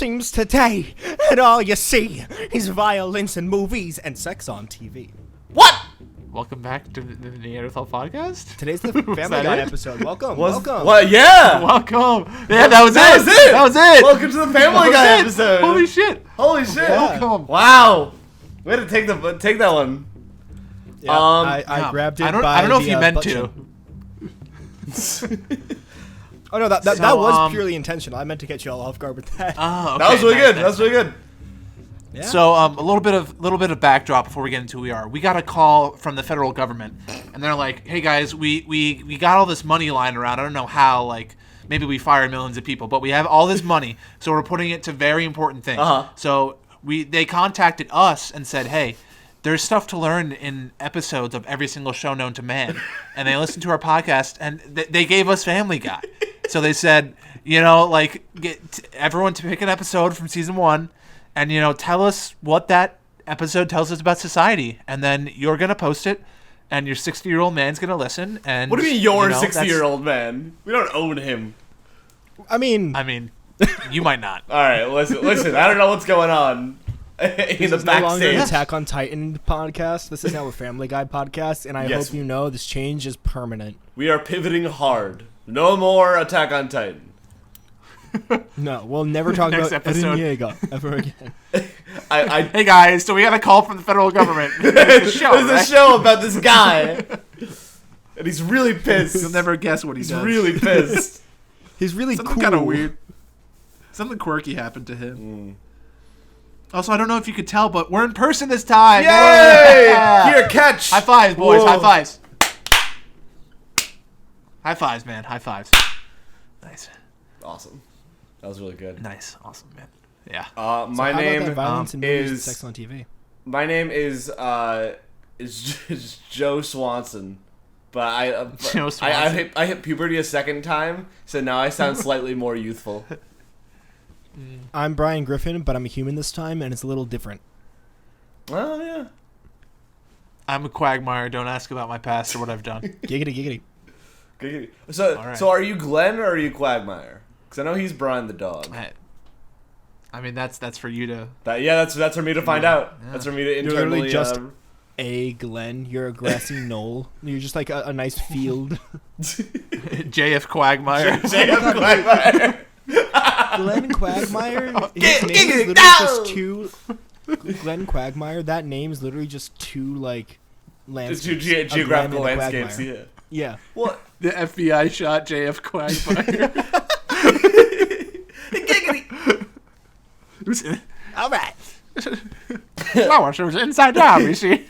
seems today, and all you see is violence in movies and sex on TV. What? Welcome back to the Neanderthal podcast. Today's the Family Guy episode. Welcome. What? Yeah. Welcome. Yeah, that was That it. was it. That was it. Welcome to the Family Guy episode. Holy shit. Holy shit. Yeah. Welcome. Wow. Way to take that one. Yeah, I grabbed it. I don't by know if the, you meant butt to. chin. Oh no, that So, was purely intentional. I meant to get you all off guard with that. Oh, okay. That was really Nice, good. nice. That was really good. Yeah. So a little bit of backdrop before we get into who we are. We got a call from the federal government, and they're like, "Hey guys, we got all this money lying around. I don't know how. Like maybe we fired millions of people, but we have all this money, so we're putting it to very important things." So they contacted us and said, "Hey, there's stuff to learn in episodes of every single show known to man," and they listened to our podcast and they gave us Family Guy. So they said, get everyone to pick an episode from season 1. And, tell us what that episode tells us about society. And then you're going to post it, and your 60-year-old man's going to listen. And What do you mean your 60-year-old man? We don't own him. I mean, you might not. All right, listen. I don't know what's going on in this the is no longer an backstage. Attack on Titan podcast. This is now a Family Guy podcast, and I Yes. hope you know this change is permanent. We are pivoting hard. No more Attack on Titan. No, we'll never talk Next about episode. Eren Yeager ever again. Hey, guys, so we got a call from the federal government. There's a show about this guy, and he's really pissed. You'll never guess what he He's does. really pissed. He's really Something cool. kind of weird. Something quirky happened to him. Also, I don't know if you could tell, but we're in person this time. Yay! Yeah. Here, catch. High fives, boys. Whoa. High fives. High fives, man. High fives. Nice. Awesome. That was really good. Nice. Awesome, man. Yeah. So how about that violence in movies and is sex on TV. my name is Joe Swanson, but Joe Swanson. I hit puberty a second time, so now I sound slightly more youthful. I'm Brian Griffin, but I'm a human this time, and it's a little different. Oh yeah. I'm a quagmire. Don't ask about my past or what I've done. Giggity, giggity. So All right. so are you Glenn or are you Quagmire? Because I know he's Brian the dog. I mean, that's for you to... That's for me to find out. Yeah. That's for me to You're internally. literally just a Glen. You're a grassy knoll. You're just like a nice field. JFQuagmire. JF Quagmire. Glenn Quagmire. His name is literally just two. Glenn Quagmire. That name is literally just two Just landscapes. geographical A Glen and a landscapes. Quagmire. Yeah. Yeah. What? The FBI shot JFQuagmire. All right. Flower shows inside job, you see.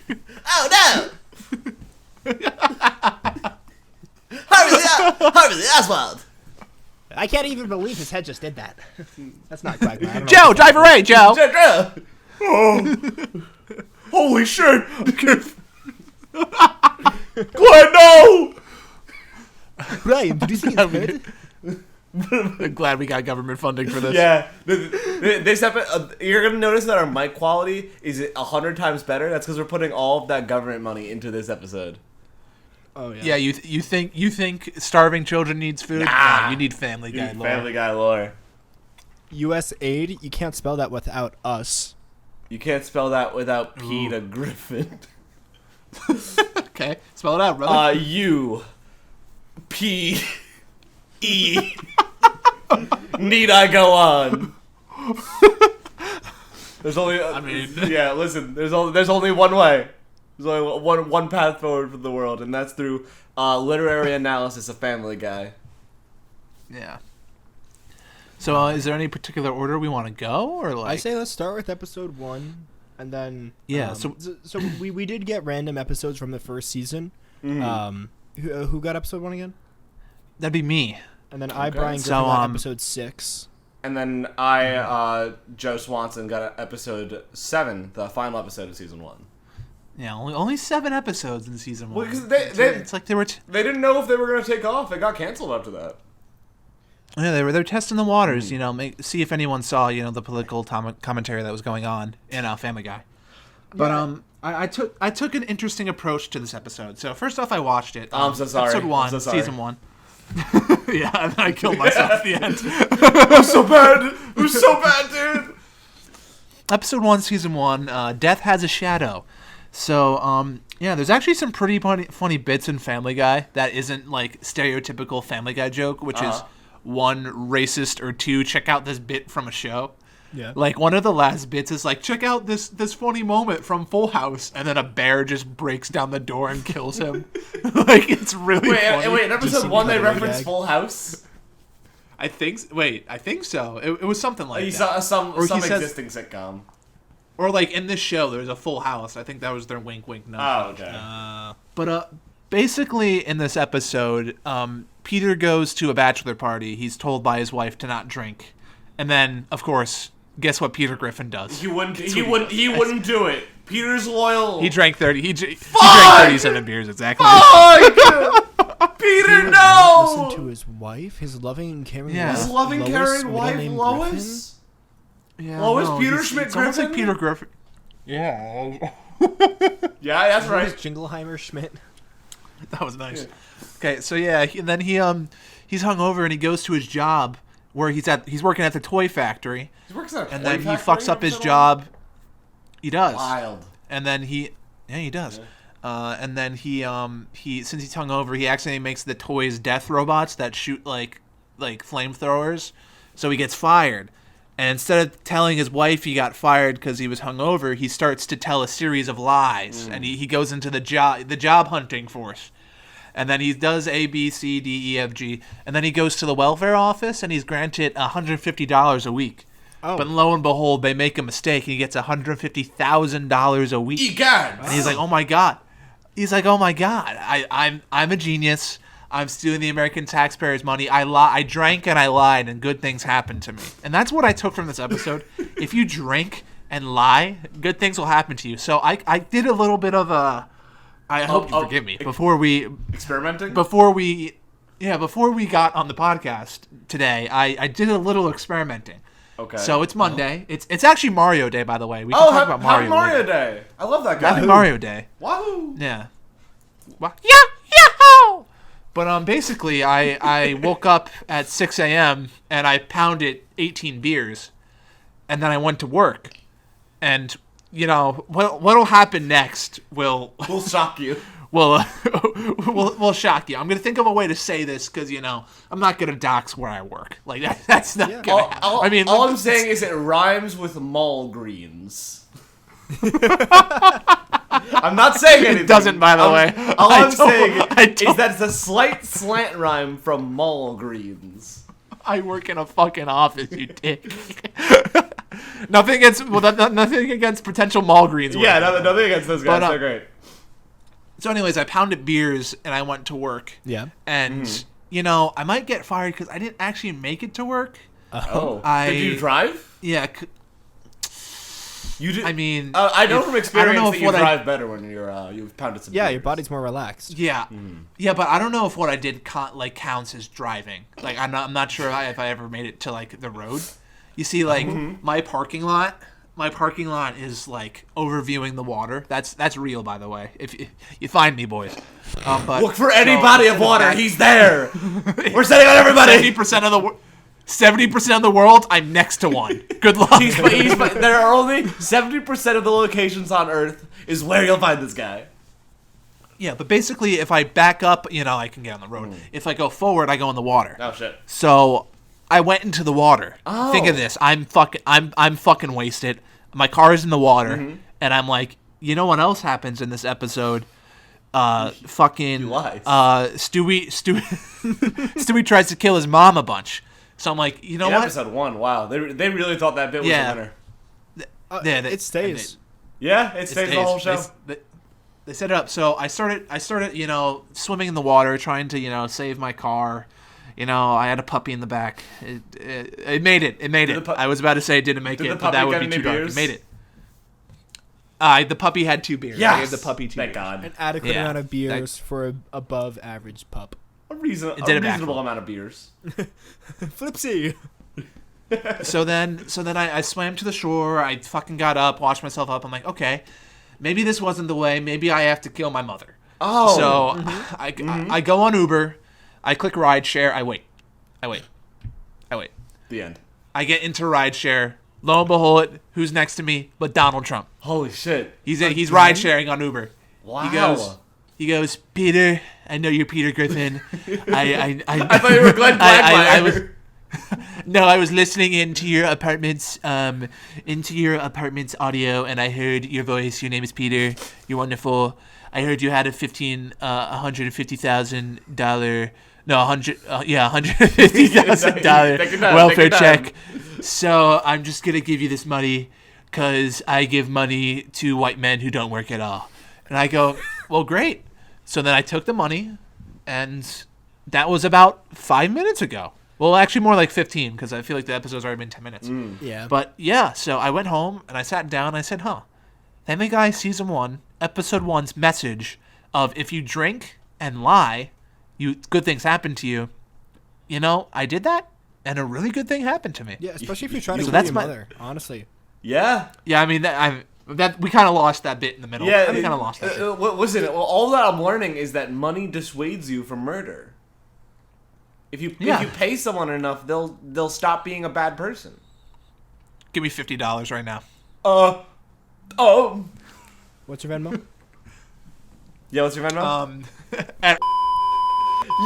Oh no! Harvey Oswald. I can't even believe his head just did that. That's not Quagmire. I don't know. Joe, drive away, Joe. Oh. Holy shit! Glenn, no! Brian, did you see his head? I'm glad we got government funding for this. Yeah, this episode, you're gonna notice that our mic quality is 100 times better. That's because we're putting all of that government money into this episode. Oh yeah. Yeah, you think starving children needs food? Nah. No, you need Family Guy lore. Family Guy lore. U.S. aid. You can't spell that without us. You can't spell that without Peter Griffin. Okay, spell it out, brother. U P E. Need I go on? There's only. Yeah. Listen. There's only one way. There's only one path forward for the world, and that's through literary analysis of Family Guy. Yeah. So, is there any particular order we want to go, or like? I say let's start with episode 1, and then Yeah, So we did get random episodes from the first season. Mm-hmm. Who got episode 1 again? That'd be me. And then I, Okay. Brian Griffin, So, got episode 6. And then I, Joe Swanson, got episode 7, the final episode of season 1. Yeah, only 7 episodes in season 1. Well, because it's like they were. They didn't know if they were going to take off. It got canceled after that. Yeah, they were testing the waters, see if anyone saw, the political commentary that was going on in Family Guy. But I took an interesting approach to this episode. So first off, I watched it. I'm so sorry. Episode 1, I'm so sorry. season 1. Yeah, and then I killed myself at the end. It was so bad. It was so bad, dude. Episode 1, Season 1, Death Has a Shadow. So, yeah, there's actually some pretty funny bits in Family Guy that isn't, like, stereotypical Family Guy joke, which is, 1, racist, or 2, check out this bit from a show. Yeah. Like, one of the last bits is like, check out this funny moment from Full House, and then a bear just breaks down the door and kills him. Like, it's really funny. Wait, in episode 1 they reference gag? Full House? I think so. It was something like He that. saw some Or he says- existing sitcom. Or, like, in this show, there's a Full House. I think that was their wink, wink, nudge. Oh, okay. But basically, in this episode, Peter goes to a bachelor party. He's told by his wife to not drink. And then, of course, guess what Peter Griffin does? He wouldn't do it. Peter's loyal. He drank 30. He drank 37 beers, exactly. Peter, no! Listen to his wife, his loving and caring Yeah. wife. His loving, Lois, caring middle wife, name Lois? Yeah, Lois Peter he's- Schmidt it's almost like Griffin? Peter Griffin. Yeah. Yeah, that's Griffin. right. Lois Jingleheimer Schmidt. That was nice. Okay, so yeah, then he's hungover and he goes to his job where he's working at the toy factory, He works at a and toy then he factory fucks up his episode job. He does. one? Wild. And then he does. And then he since he's hungover, he accidentally makes the toys death robots that shoot like flamethrowers. So he gets fired. And instead of telling his wife he got fired because he was hungover, he starts to tell a series of lies. And he goes into the job hunting force. And then he does A, B, C, D, E, F, G. And then he goes to the welfare office and he's granted $150 a week. Oh. But lo and behold, they make a mistake and he gets $150,000 a week. Egad! And he's like, oh my God. I'm a genius. I'm stealing the American taxpayers' money. I drank and I lied, and good things happened to me. And that's what I took from this episode. If you drink and lie, good things will happen to you. So I did a little bit of a. I hope you forgive me before we Experimenting? before we got on the podcast today. I did a little experimenting. Okay. So it's Monday. It's actually Mario Day, by the way. We can talk about Mario. Happy Mario later. Day. I love that guy. Happy Mario Day. Wahoo! Yeah. Yahoo! But basically, I woke up at 6 a.m. and I pounded 18 beers, and then I went to work, and what'll happen next will shock you. will shock you. I'm gonna think of a way to say this because I'm not gonna dox where I work. Like that's not gonna happen. All I'm saying is it rhymes with mall greens. I'm not saying anything. It doesn't, by the way. All I'm saying is that it's a slight slant rhyme from mall greens. I work in a fucking office, you dick. Nothing against potential mall greens. Yeah, nothing against those guys. They're great. So, anyways, I pounded beers and I went to work. Yeah. And I might get fired because I didn't actually make it to work. Did you drive? Yeah. You did. I mean, I know from experience that you drive I, better when you've pounded some. Yeah, beers. your body's more relaxed. Yeah, yeah, but I don't know if what I did counts as driving. Like, I'm not sure if I ever made it to like the road. You see, like my parking lot is like overviewing the water. That's real, by the way. If you find me, boys. But look for any body of water. He's there. We're setting on everybody. 70% of the world, I'm next to one. Good luck. There are only 70% of the locations on Earth is where you'll find this guy. Yeah, but basically, if I back up, I can get on the road. If I go forward, I go in the water. Oh shit! So I went into the water. Oh. Think of this: I'm fucking wasted. My car is in the water, and I'm like, you know what else happens in this episode? Fucking Stewie tries to kill his mom a bunch. So I'm like, you know what? Episode 1, wow. They really thought that bit was the winner. It stays. It stays the whole show. They set it up. So I started, swimming in the water, trying to, save my car. I had a puppy in the back. It made it. I was about to say it didn't make it, but that would be too dark. It made it. The puppy had 2 beers. Yes! I gave the puppy 2 Thank beers. God. An adequate amount of beers for an above average pup. A reasonable amount of beers. Flipsy. So then I swam to the shore. I fucking got up, washed myself up. I'm like, okay, maybe this wasn't the way. Maybe I have to kill my mother. Oh. So I go on Uber. I click rideshare. I wait. The end. I get into rideshare. Lo and behold, who's next to me but Donald Trump? Holy shit. He's ride sharing on Uber. Wow. He goes, Peter, I know you're Peter Griffin. I thought you were Glenn Quagmire. I was listening into your apartment's audio, and I heard your voice. Your name is Peter. You're wonderful. I heard you had a $150,000 welfare check. So I'm just gonna give you this money, cause I give money to white men who don't work at all. And I go, well, great. So then I took the money, and that was about 5 minutes ago. Well, actually more like 15, because I feel like the episode's already been 10 minutes. Yeah. But yeah, so I went home, and I sat down, and I said, Family Guy Season 1, Episode 1's message of if you drink and lie, good things happen to you. You know, I did that, and a really good thing happened to me. Yeah, especially if you're trying to So kill that's your my- mother, honestly. Yeah. Yeah, I mean, that we kind of lost that bit in the middle. Yeah. We kind of lost that bit. What was it? Well, all that I'm learning is that money dissuades you from murder. If you pay someone enough, they'll stop being a bad person. Give me $50 right now. What's your Venmo? Yeah, what's your Venmo? And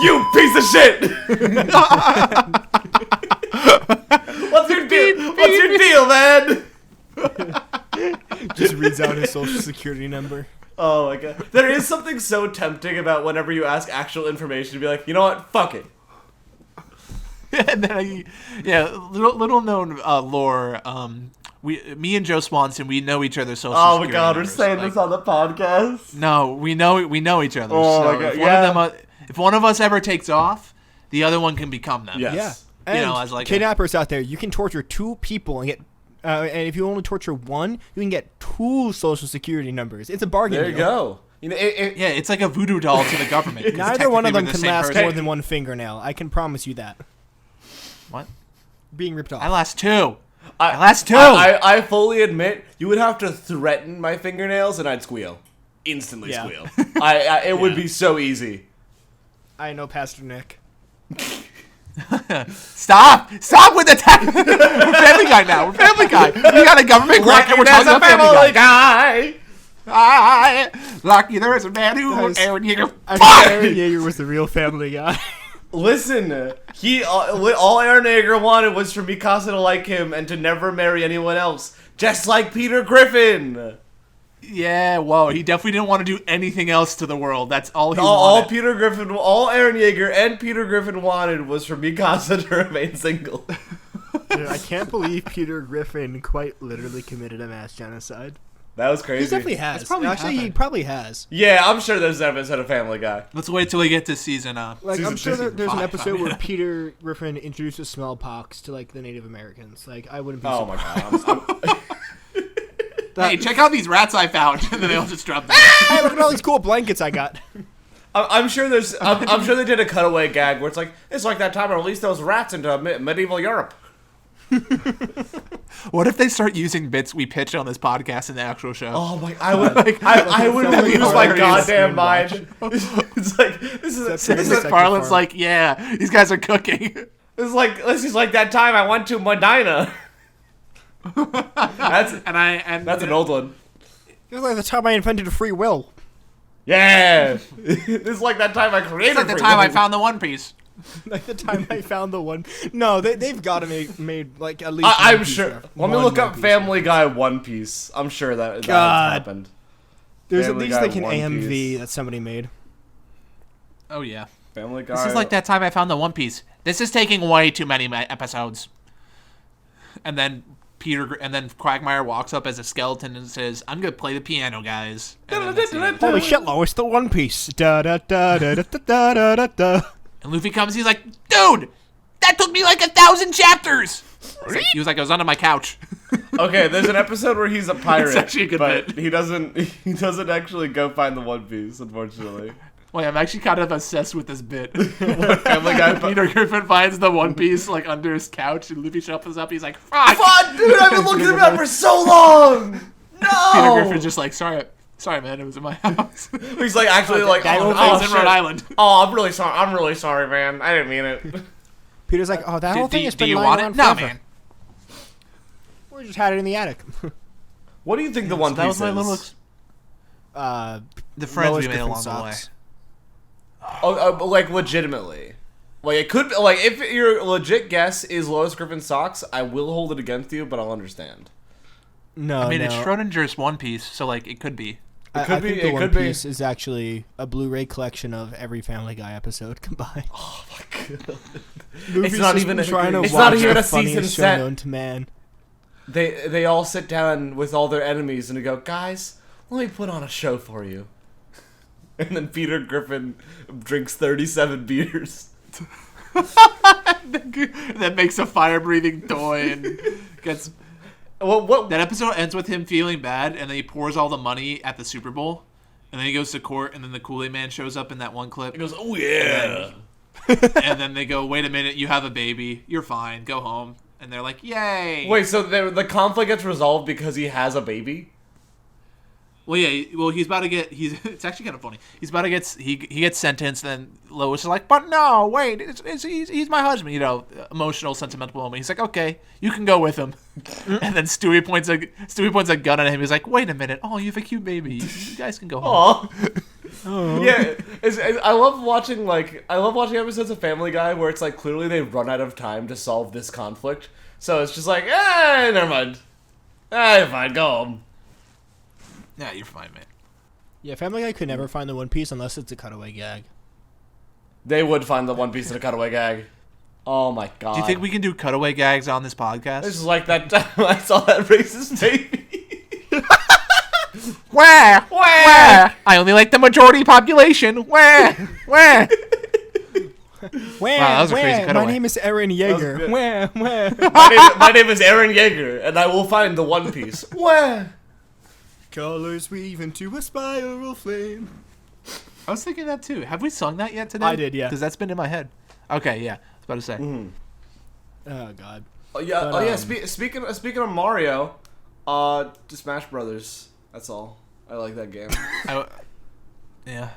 You piece of shit! What's your deal? What's your deal, man? Just reads out his social security number. Oh my god. There is something so tempting about whenever you ask actual information to be like, you know what? Fuck it. and then little known lore. Me and Joe Swanson, we know each other's social Oh my security god, we're numbers. saying this on the podcast? No, we know each other. Oh so my God, if one of us ever takes off, the other one can become them. Yes. Yeah. You And know, as like kidnappers out there, you can torture 2 people and get, and if you only torture 1, you can get 2 social security numbers. It's a bargain. There you deal. go. You know, yeah, it's like a voodoo doll to the government. 'cause Neither one of them technically can we're the last same more person. than 1 fingernail. I can promise you that. What? Being ripped off. I last 2. I last 2. I fully admit, you would have to threaten my fingernails and I'd squeal. Instantly Yeah. squeal. It would be so easy. I know Pastor Nick. Stop with the We're Family Guy now. We're Family Guy. We got a government grant and we're talking about Family Guy. Lucky there is a man who Guys, Aaron Yeager. I thought Aaron Yeager was the real Family Guy. Listen, all Aaron Yeager wanted was for Mikasa to like him and to never marry anyone else, just like Peter Griffin. Yeah, whoa. He definitely didn't want to do anything else to the world. That's all he All wanted. all Aaron Yeager and Peter Griffin wanted was for Mikasa to remain single. Dude, I can't believe Peter Griffin quite literally committed a mass genocide. That was crazy. He definitely has. That's probably Actually, he happened. probably has. Yeah, I'm sure there's an episode of Family Guy. Let's wait till we get to season. Like, I'm sure season there's an 5, episode where Peter Griffin introduces smallpox to, like, the Native Americans. Like, I wouldn't be Oh my surprised. god. Hey, check out these rats I found, and then they'll just drop them. Hey, look at all these cool blankets I got. I'm sure there's. I'm sure they did a cutaway gag where it's like that time I released those rats into medieval Europe. What if they start using bits we pitched on this podcast in the actual show? Oh my! I would lose my hilarious. goddamn mind. It's like this is Farland's like, yeah, these guys are cooking. this is like that time I went to Medina. That's an old one. It was like the time I invented free will. Yeah, this is like that time I created. It's like the time I found the One Piece. Like the time I found the one. No, they've got to made like at least. I'm one piece sure. there. Let me One look One up Piece Family Guy One Piece. I'm sure that God. happened. There's Family at least Guy like an One AMV Piece. that somebody made. Oh yeah. Family Guy. This is like that time I found the One Piece. This is taking way too many episodes. And then Quagmire walks up as a skeleton and says, "I'm gonna play the piano, guys." And then that's the end. Holy shit, Lois, the One Piece. Da da da da da da da da da. And Luffy comes, he's like, "Dude, that took me like 1,000 chapters." He was like, "I was under my couch." Okay, there's an episode where he's a pirate, It's actually a good but bit. he doesn't actually go find the One Piece, unfortunately. Wait, I'm actually kind of obsessed with this bit. Family Guy. Peter Griffin finds the One Piece like under his couch, and Luffy shuffles up. He's like, "Fuck!" Fuck, dude! I've been looking at that for so long. No. Peter Griffin's just like, "Sorry, Sorry, man. It was in my house. He's like actually like, I oh, was in shit. Rhode Island. Oh, I'm really sorry. I'm really sorry, man. I didn't mean it. Peter's like, oh, that whole thing has Do been you lying want around it? No, forever. man. We just had it in the attic. What do you think the One Piece That was my little. is? The friends Lois we made Griffin along the way. socks. Oh, like legitimately. Like it could be, like if your legit guess is Lois Griffin socks, I will hold it against you, but I'll understand. No, I mean, no. it's Schrodinger's One Piece, so like it could be. I could be- think the it One could be. Piece is actually a Blu-ray collection of every Family Guy episode combined. Oh my god. Movie's not just even been trying to it's watch not even the a season funniest show set. known to man. They all sit down with all their enemies and they go, guys, let me put on a show for you. And then Peter Griffin drinks 37 beers. That makes a fire-breathing toy and gets. What? That episode ends with him feeling bad, and then he pours all the money at the Super Bowl, and then he goes to court, and then the Kool-Aid Man shows up in that one clip. He goes, oh yeah. And then they go, wait a minute, you have a baby. You're fine. Go home. And they're like, yay. Wait, so the conflict gets resolved because he has a baby? Well, yeah. Well, he's about to get. It's actually kind of funny. He's about to get. He gets sentenced. And then Lois is like, "But no, wait. He's my husband." You know, emotional, sentimental moment. He's like, "Okay, you can go with him." And then Stewie points a gun at him. He's like, "Wait a minute. Oh, you have a cute baby. You guys can go home." Oh. Yeah, I love watching episodes of Family Guy where it's like clearly they've run out of time to solve this conflict, so it's just like, never mind. Fine, go home. Yeah, you're fine, man. Yeah, Family Guy could never find the One Piece unless it's a cutaway gag. They would find the One Piece in a cutaway gag. Oh my god. Do you think we can do cutaway gags on this podcast? This is like that time I saw that racist baby. Where? I only like the majority population. Where? Where? Wow, that was a crazy My cutaway. name is Aaron Yeager. good. Where? My name is Aaron Yeager, and I will find the One Piece. Where? Colors weave into a spiral flame. I was thinking that too. Have we sung that yet today? I did, yeah. Because that's been in my head. Okay, yeah. I was about to say. Mm-hmm. Oh god. Oh yeah. But, Speaking of Mario, Smash Brothers. That's all. I like that game. Yeah.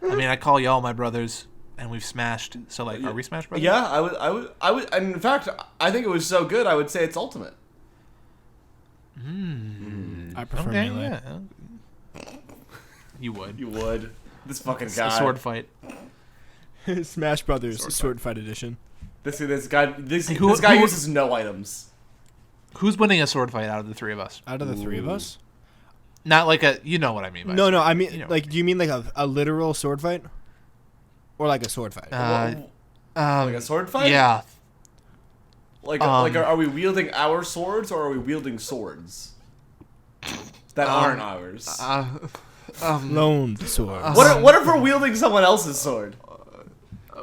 I mean, I call y'all my brothers, and we've smashed. So, like, are we Smash Brothers? Yeah, I would. And in fact, I think it was so good. I would say it's ultimate. I prefer Okay, Melee. yeah. You would. You would. This fucking It's guy. a sword fight. Smash Brothers Sword Fight Edition. This guy. This Who- guy who- uses no items. Who's winning a sword fight out of the three of us? Out of the three of us? Not like a. You know what I mean by No, sword I fight, mean, you know. like, do you mean like a literal sword fight? Or like a sword fight? Like a sword fight? Yeah. Like, are we wielding our swords or are we wielding swords that aren't ours? Lone sword. What if we're wielding someone else's sword?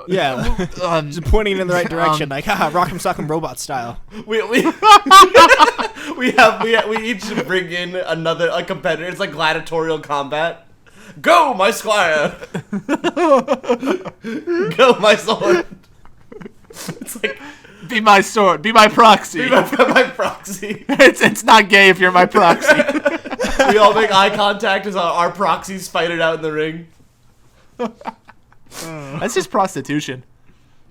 Yeah. Just pointing in the right direction, like, haha, Rock'em Sock'em Robot style. We each bring in a competitor. It's like gladiatorial combat. Go, my squire. Go, my sword. It's like Be my sword. Be my proxy. be my proxy. it's not gay if you're my proxy. We all make eye contact as our proxies fight it out in the ring. That's just prostitution.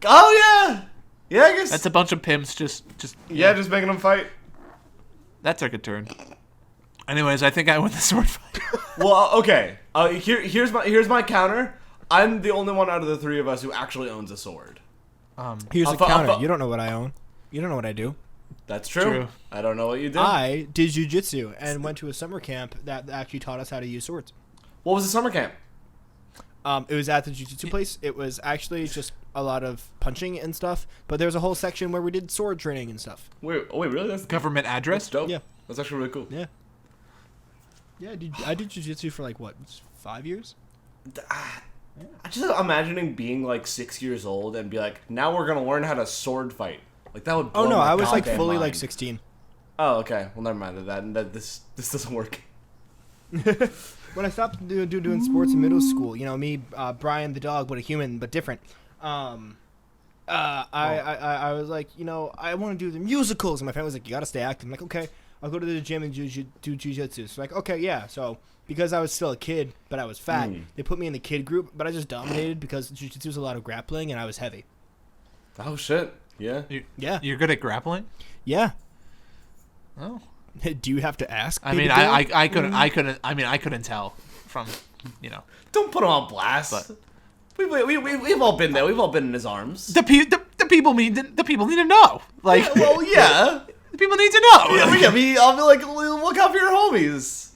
Oh yeah, yeah. I guess That's a bunch of pimps just yeah, just making them fight. That took a turn. Anyways, I think I won the sword fight. Well, okay. Here's my counter. I'm the only one out of the three of us who actually owns a sword. Here's I'll the fu- I'll counter. fu- You don't know what I own. You don't know what I do. That's true. True. I don't know what you did. I did jujitsu and went to a summer camp that actually taught us how to use swords. What was the summer camp? It was at the jiu-jitsu place. It was actually just a lot of punching and stuff, but there was a whole section wait, we did sword training and stuff. Wait, really? That's Government address? That's dope. Yeah. That's actually really cool. Yeah. Yeah, I did jiu-jitsu for like, what, 5 years? I just imagining being like 6 years old and be like, now we're gonna learn how to sword fight. Like that would. Oh, blow no, my I was like goddamn fully mind. like 16. Oh, okay. Well, never mind that. This doesn't work. When I stopped doing sports in middle school, you know, me, Brian the dog, but a human, but different. I was like, you know, I want to do the musicals, and my family was like, you gotta stay active. I'm like, okay. I'll go to the gym and do jujitsu. So like, okay, yeah. So because I was still a kid, but I was fat, they put me in the kid group, but I just dominated because jujitsu was a lot of grappling and I was heavy. Oh shit! Yeah. Yeah. You're good at grappling. Yeah. Oh. Do you have to ask? I mean, I couldn't tell from, Don't put him on blast. But we've all been there. We've all been in his arms. the people need to know. Like, Yeah, well, yeah. the people need to know. Yeah, I'll be like, look out for your homies.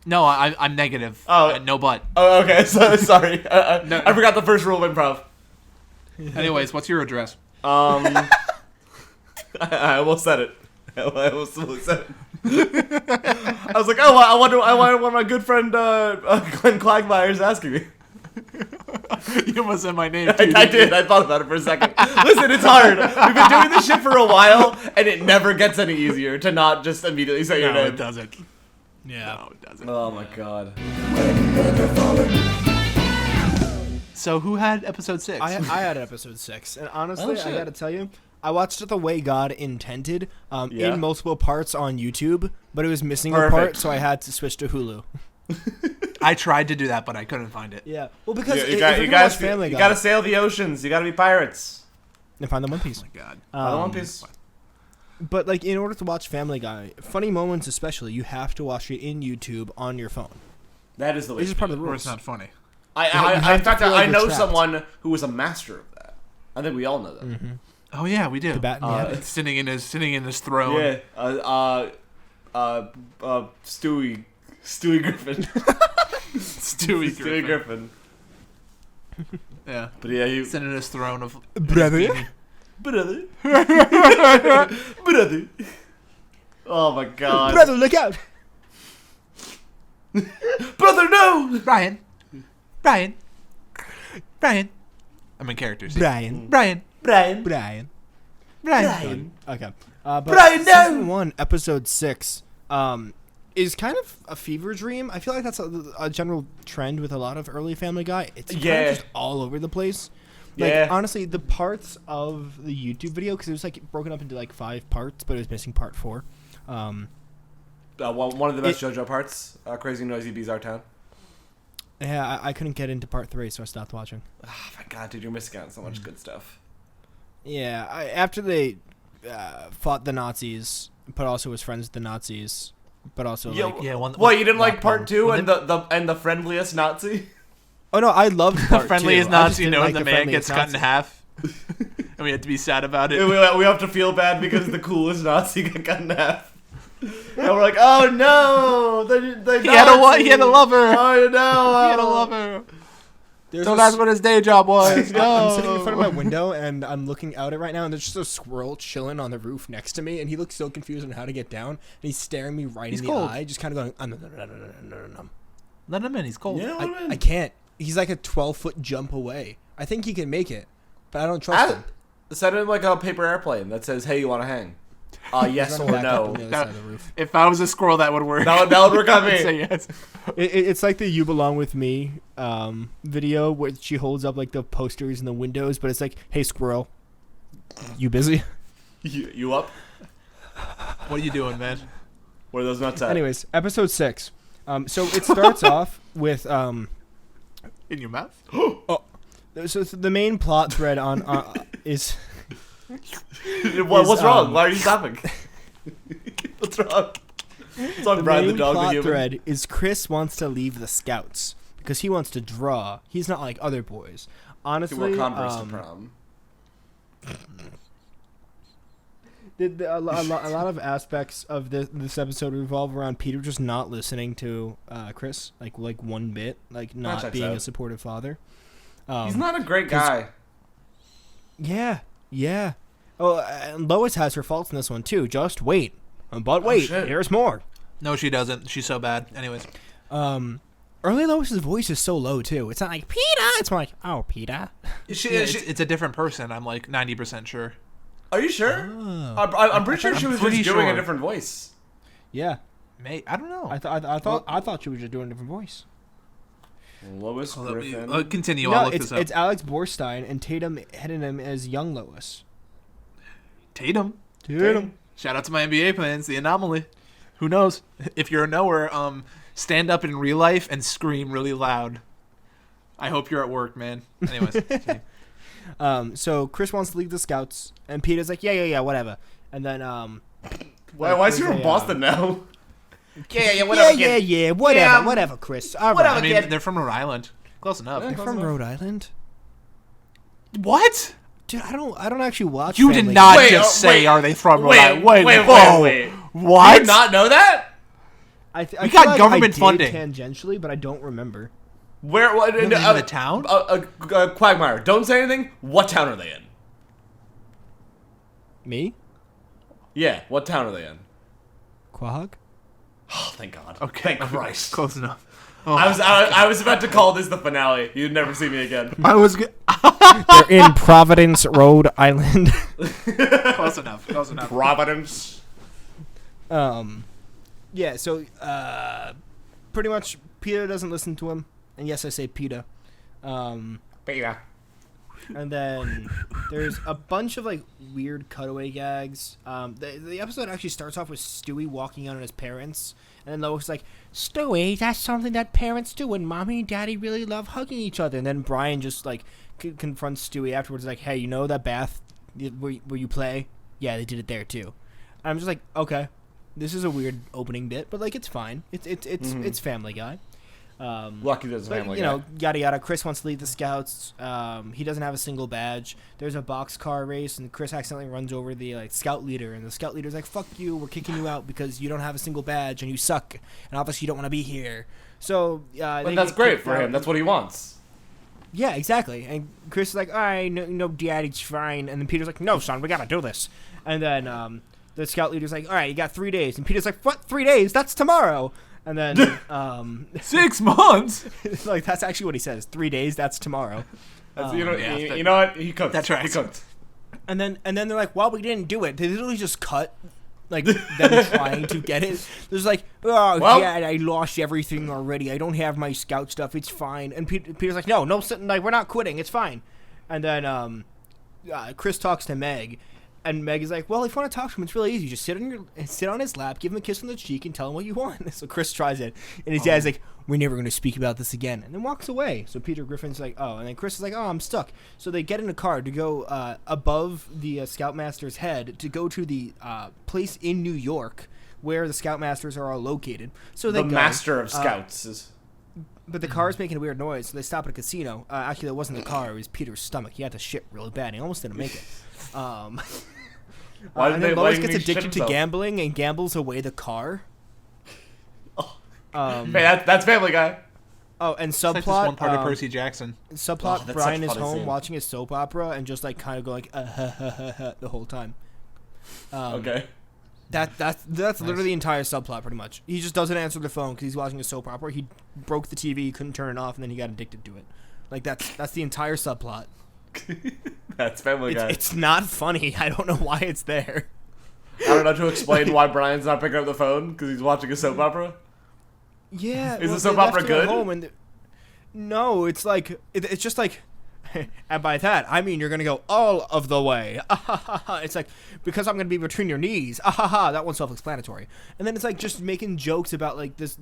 No, I'm negative. Oh. No but. Oh, okay. So, sorry. No. I forgot the first rule of improv. Anyways, what's your address? I almost said it. I almost said it. I was like, oh, I wonder what my good friend Glenn Quagmire is asking me. You almost said my name. I did. I thought about it for a second. Listen, it's hard. We've been doing this shit for a while, and it never gets any easier to not just immediately say your No, name. it doesn't. Yeah. No, it doesn't. Oh my god. So who had episode 6? I had episode 6, and honestly, Oh, I shit. gotta tell you, I watched it the way God intended, Yeah. in multiple parts on YouTube, but it was missing a Perfect. part, so I had to switch to Hulu. I tried to do that, but I couldn't find it. Yeah, well, because You if you're gonna watch Family Guy, gotta sail the oceans. You gotta be pirates. and find the One Piece. Oh my god. I One Piece. But like, in order to watch Family Guy, funny moments especially, you have to watch it in YouTube on your phone. That is the way. It's just part of the Or rules. it's not funny. You In have to fact, feel like I you're know trapped. someone who was a master of that. I think we all know that. Mm-hmm. Oh yeah, we do. The bat in the attic. Sitting in his throne. Yeah. Stewie Griffin. Stewie Griffin. Yeah. But yeah, he. Sitting in his throne of Brother? Brother. Brother. Oh my god. Brother, look out! Brother, no! Brian. I'm in characters. Brian. Brian. Brian. Okay. But Brian, no! season 1, episode 6, is kind of a fever dream. I feel like that's a general trend with a lot of early Family Guy. It's kind Yeah. of just all over the place. Like, Yeah. honestly, the parts of the YouTube video, because it was like broken up into like 5 parts, but it was missing part 4. One of the best JoJo parts. Crazy Noisy Bizarre Town. Yeah, I couldn't get into part 3, so I stopped watching. Oh my god, dude, you're missing out on so much good stuff. Yeah, after they fought the Nazis, but also was friends with the Nazis, but also Yeah, like... Yeah, one. What, you didn't like Not part one. 2 Well, and the friendliest Nazi? Oh no, I loved part 2. friendliest I just Nazi didn't knowing like the man gets friendliest cut in Nazi. half. And we had to be sad about it. we have to feel bad because the coolest Nazi got cut in half. And we're like, oh no! He had a lover. Oh no! He had a lover. There's So a that's what his day job was. I'm sitting in front of my window and I'm looking out at it right now, and there's just a squirrel chilling on the roof next to me, and he looks so confused on how to get down, and he's staring me right He's in the cold. eye, just kind of going, no. Let him in. He's cold. Yeah, I can't. He's like a 12-foot jump away. I think he can make it, but I don't trust him. Send him like a paper airplane that says, "Hey, you want to hang?" Yes He's or running back up no. on the other side of the roof. If I was a squirrel, that would work. That would work on I'd me. say yes. It's like the "You Belong with Me" video where she holds up like the posters in the windows, but it's like, "Hey, squirrel, you busy?" You up? What are you doing, man? Where are those nuts at? Anyways, episode 6. So it starts off with In your mouth? so the main plot thread on is What's wrong? Why are you stopping? What's wrong? What's wrong, the Brian main the dog, the plot human? thread is Chris wants to leave the Scouts because he wants to draw. He's not like other boys. To Honestly, wear Converse to prom. a lot of aspects of this episode revolve around Peter just not listening to Chris, like one bit, like not checks being out. a supportive father. He's not a great guy. Yeah. Oh, and Lois has her faults in this one too. Just wait. But wait, shit. here's more. No, she doesn't. She's so bad. Anyways. Early Lois's voice is so low too. It's not like Peter. It's more like, oh, Peter. It's a different person. I'm like 90% sure. Are you sure? Oh. I'm pretty sure she was pretty just doing sure. a different voice. Yeah. I don't know. I thought she was just doing a different voice. Lois Griffin. Continue. No, I'll look this up. it's Alex Borstein and Tatum heading him as young Lois. Tatum. Tatum. Shout out to my NBA plans. The anomaly. Who knows? If you're a knower, stand up in real life and scream really loud. I hope you're at work, man. Anyways. Okay. So Chris wants to leave the Scouts, and Peter's like, yeah, whatever. And then, Why is he from Boston now? Yeah, whatever, Chris. All right. Whatever. I mean, they're from Rhode Island. Close enough. They're from Rhode Island? What? Dude, I don't actually watch You Family did not Guy. just say, are they from Rhode Island? Wait. What? You did not know that? I We feel got government I did funding. tangentially, but I don't remember. Where? What? The name of the town? Quagmire. Don't say anything. What town are they in? Me? Yeah. What town are they in? Quahog? Oh, thank God. Okay. Thank Christ. Close enough. Oh. I was about to call this the finale. You'd never see me again. I was They're in Providence, Rhode Island. Close enough. Providence. Yeah, so, pretty much Peter doesn't listen to him. And yes, I say Peter. Peter. And then there's a bunch of, like, weird cutaway gags. The episode actually starts off with Stewie walking out on his parents. And then Lois is like, Stewie, that's something that parents do when mommy and daddy really love hugging each other. And then Brian just, like, confronts Stewie afterwards, like, hey, you know that bath where you play? Yeah, they did it there, too. And I'm just like, okay. This is a weird opening bit, but, like, it's fine. It's Family Guy. Lucky there's a Family you Guy. know, yada yada. Chris wants to lead the Scouts. He doesn't have a single badge. There's a boxcar race, and Chris accidentally runs over the Scout leader, and the Scout leader's like, "Fuck you! We're kicking you out because you don't have a single badge and you suck, and obviously you don't want to be here." So, but that's great for him. That's what he wants. Yeah, exactly. And Chris is like, "All right, no, Daddy's fine," and then Peter's like, "No, son, we gotta do this." And then the Scout leader's like, "All right, you got 3 days," and Peter's like, "What? 3 days? That's tomorrow." And then 6 months. like that's actually what he says. 3 days. That's tomorrow. You know what? He cooked. That's right. He cooked. And then they're like, "Well, we didn't do it." They literally just cut like them trying to get it. There's like, "Oh, Well, Dad, I lost everything already. I don't have my Scout stuff. It's fine." And Peter's like, "No, like we're not quitting. It's fine." And then Chris talks to Meg. And Meg is like, "Well, if you want to talk to him, it's really easy. Just sit on his lap, give him a kiss on the cheek, and tell him what you want." So Chris tries it, and his dad's like, "We're never going to speak about this again," and then walks away. So Peter Griffin's like, "Oh," and then Chris is like, "Oh, I'm stuck." So they get in a car to go above the Scoutmaster's head to go to the place in New York where the Scoutmasters are all located. So they the go, master of Scouts is. But the car is making a weird noise, so they stop at a casino. Actually, that wasn't the car; it was Peter's stomach. He had to shit really bad. He almost didn't make it. And then Lois gets addicted to gambling and gambles away the car. Hey, that's Family Guy. Oh, and subplot. Like this one part of Percy Jackson. Subplot: that's Brian such a is funny home scene. watching his soap opera and just like kind of going the whole time. Okay. That's literally the entire subplot, pretty much. He just doesn't answer the phone because he's watching a soap opera. He broke the TV, he couldn't turn it off, and then he got addicted to it. Like that's the entire subplot. That's Family Guy. It's not funny. I don't know why it's there. I don't know to explain why Brian's not picking up the phone because he's watching a soap opera. Yeah. Is the they soap left opera it at good? home and no, it's like it's just like, and by that I mean you're gonna go all of the way. It's like because I'm gonna be between your knees. That one's self-explanatory. And then it's like just making jokes about like this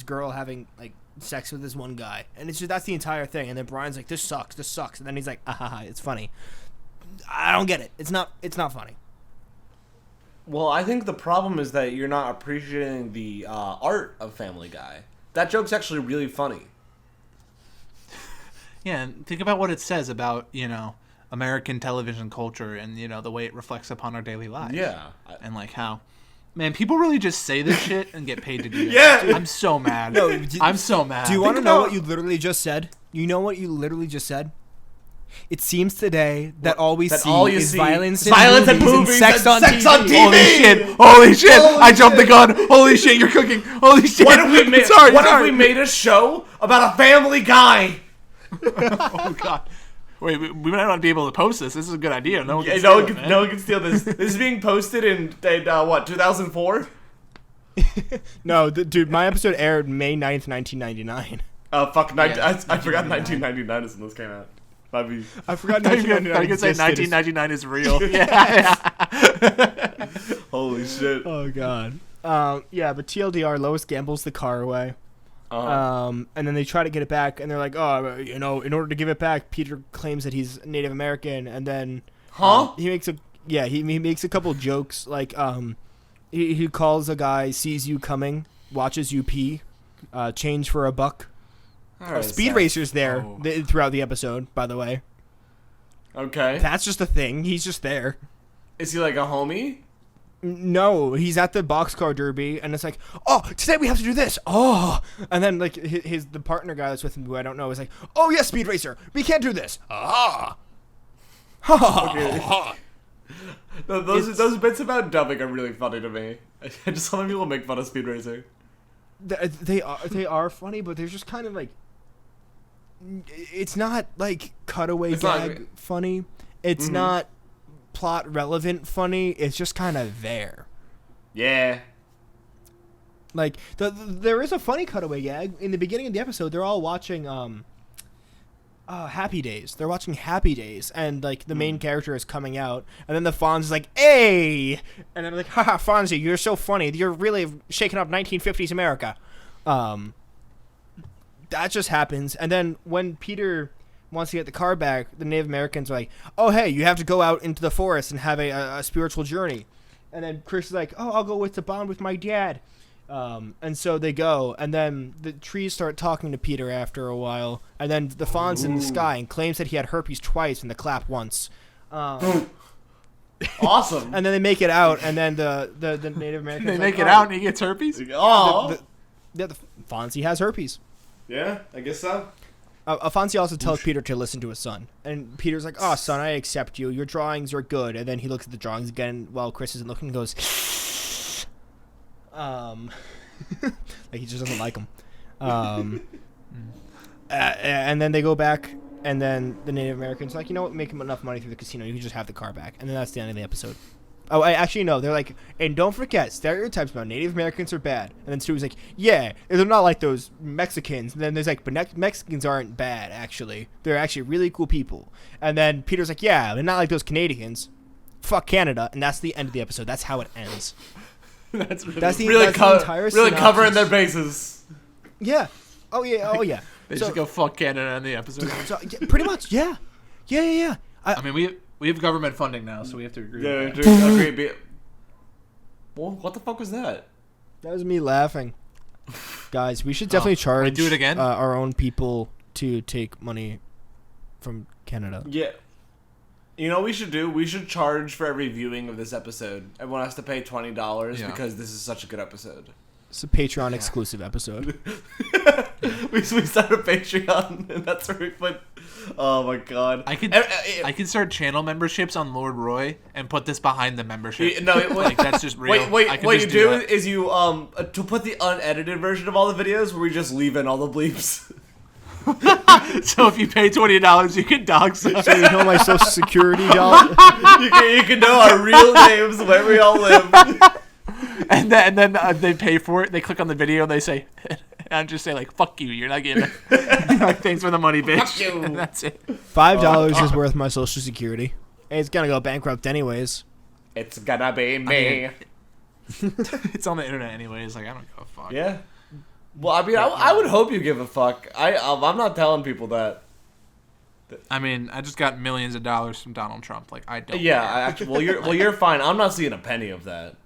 girl having like sex with this one guy, and it's just that's the entire thing. And then Brian's like, this sucks, and then he's like, it's funny. I don't get it. It's not funny. Well, I think the problem is that you're not appreciating the art of Family Guy. That joke's actually really funny. Yeah, and think about what it says about, American television culture and, the way it reflects upon our daily lives. Yeah. And, like, how... Man, people really just say this shit and get paid to do it. Yeah. I'm so mad. No, I'm so mad. Do you want to know what you literally just said? You know what you literally just said? It seems today that all we see is violence and movies and sex on TV. Holy shit! I jumped the gun. Holy shit! You're cooking. Holy shit! What if we made a show about a Family Guy? Oh god! Wait, we might not be able to post this. This is a good idea. No one can steal this. This is being posted in 2004? No, dude, my episode aired May 9th, 1999. Oh fuck! I forgot 1999 is when this came out. I forgot 1999. I could say 1999 is real. Yeah. Holy shit! Oh god. Yeah, but TLDR, Lois gambles the car away. And then they try to get it back, and they're like, oh, in order to give it back, Peter claims that he's Native American, and then he makes a couple jokes, like he calls a guy, sees you coming, watches you pee, change for $1. Speed Racer's there throughout the episode, by the way. Okay. That's just a thing. He's just there. Is he like a homie? No, he's at the boxcar derby, and it's like, oh, today we have to do this. Oh, and then like the partner guy that's with him, who I don't know, is like, oh yes, Speed Racer, we can't do this. Ah, ha. Those bits about dubbing are really funny to me. I just want people make fun of Speed Racer. They are funny, but they're just kind of like, it's not like cutaway gag funny. It's not plot relevant funny. It's just kind of there. Yeah. Like there is a funny cutaway gag in the beginning of the episode. They're all watching Happy Days. They're watching Happy Days, and like the main character is coming out, and then the Fonz is like, "Hey!" And they're like, "Haha, Fonzie, you're so funny. You're really shaking up 1950s America." That just happens, and then when Peter wants to get the car back, the Native Americans are like, oh, hey, you have to go out into the forest and have a spiritual journey. And then Chris is like, oh, I'll go to bond with my dad. And so they go, and then the trees start talking to Peter after a while, and then the Fawn's in the sky and claims that he had herpes twice and the clap once. Awesome. And then they make it out, and then the Native Americans they make it out and he gets herpes? Oh. The Fonzie has herpes. Yeah, I guess so. Fonzie also tells Peter to listen to his son. And Peter's like, oh, son, I accept you. Your drawings are good. And then he looks at the drawings again while Chris isn't looking and goes, like he just doesn't like them. And then they go back, and then the Native American's like, you know what, make him enough money through the casino. You can just have the car back. And then that's the end of the episode. Oh, actually, no. They're like, and don't forget, stereotypes about Native Americans are bad. And then Stewie's like, yeah, they're not like those Mexicans. And then there's like, but Mexicans aren't bad, actually. They're actually really cool people. And then Peter's like, yeah, they're not like those Canadians. Fuck Canada. And that's the end of the episode. That's how it ends. That's the entire really synopsis. covering their bases. Yeah. Oh, yeah. Oh, yeah. They just go fuck Canada in the episode. So, yeah, pretty much, yeah. Yeah. I mean, we have government funding now, so we have to agree with that. Agree. Well, what the fuck was that? That was me laughing. Guys, we should definitely charge do it again? Our own people to take money from Canada. Yeah. You know what we should do? We should charge for every viewing of this episode. Everyone has to pay $20 because this is such a good episode. It's a Patreon exclusive episode. we start a Patreon, and that's where we put. Oh my god! I could start channel memberships on Lord Roy and put this behind the membership. Like that's just real. Wait! What you do is you to put the unedited version of all the videos where we just leave in all the bleeps. So if you pay $20, you can dog some. So you know my social security dollar. you can know our real names, where we all live. And then they pay for it. They click on the video and they say, and just say like, "Fuck you, you're not getting it." Like, thanks for the money, bitch. Fuck you. And that's it. $5 is worth my social security. Hey, it's gonna go bankrupt anyways. It's gonna be me. It's on the internet anyways. Like, I don't give a fuck. Yeah. Well, I mean, I would hope you give a fuck. I'm not telling people that. I mean, I just got millions of dollars from Donald Trump. Like, I don't. Yeah, care. actually, you're fine. I'm not seeing a penny of that.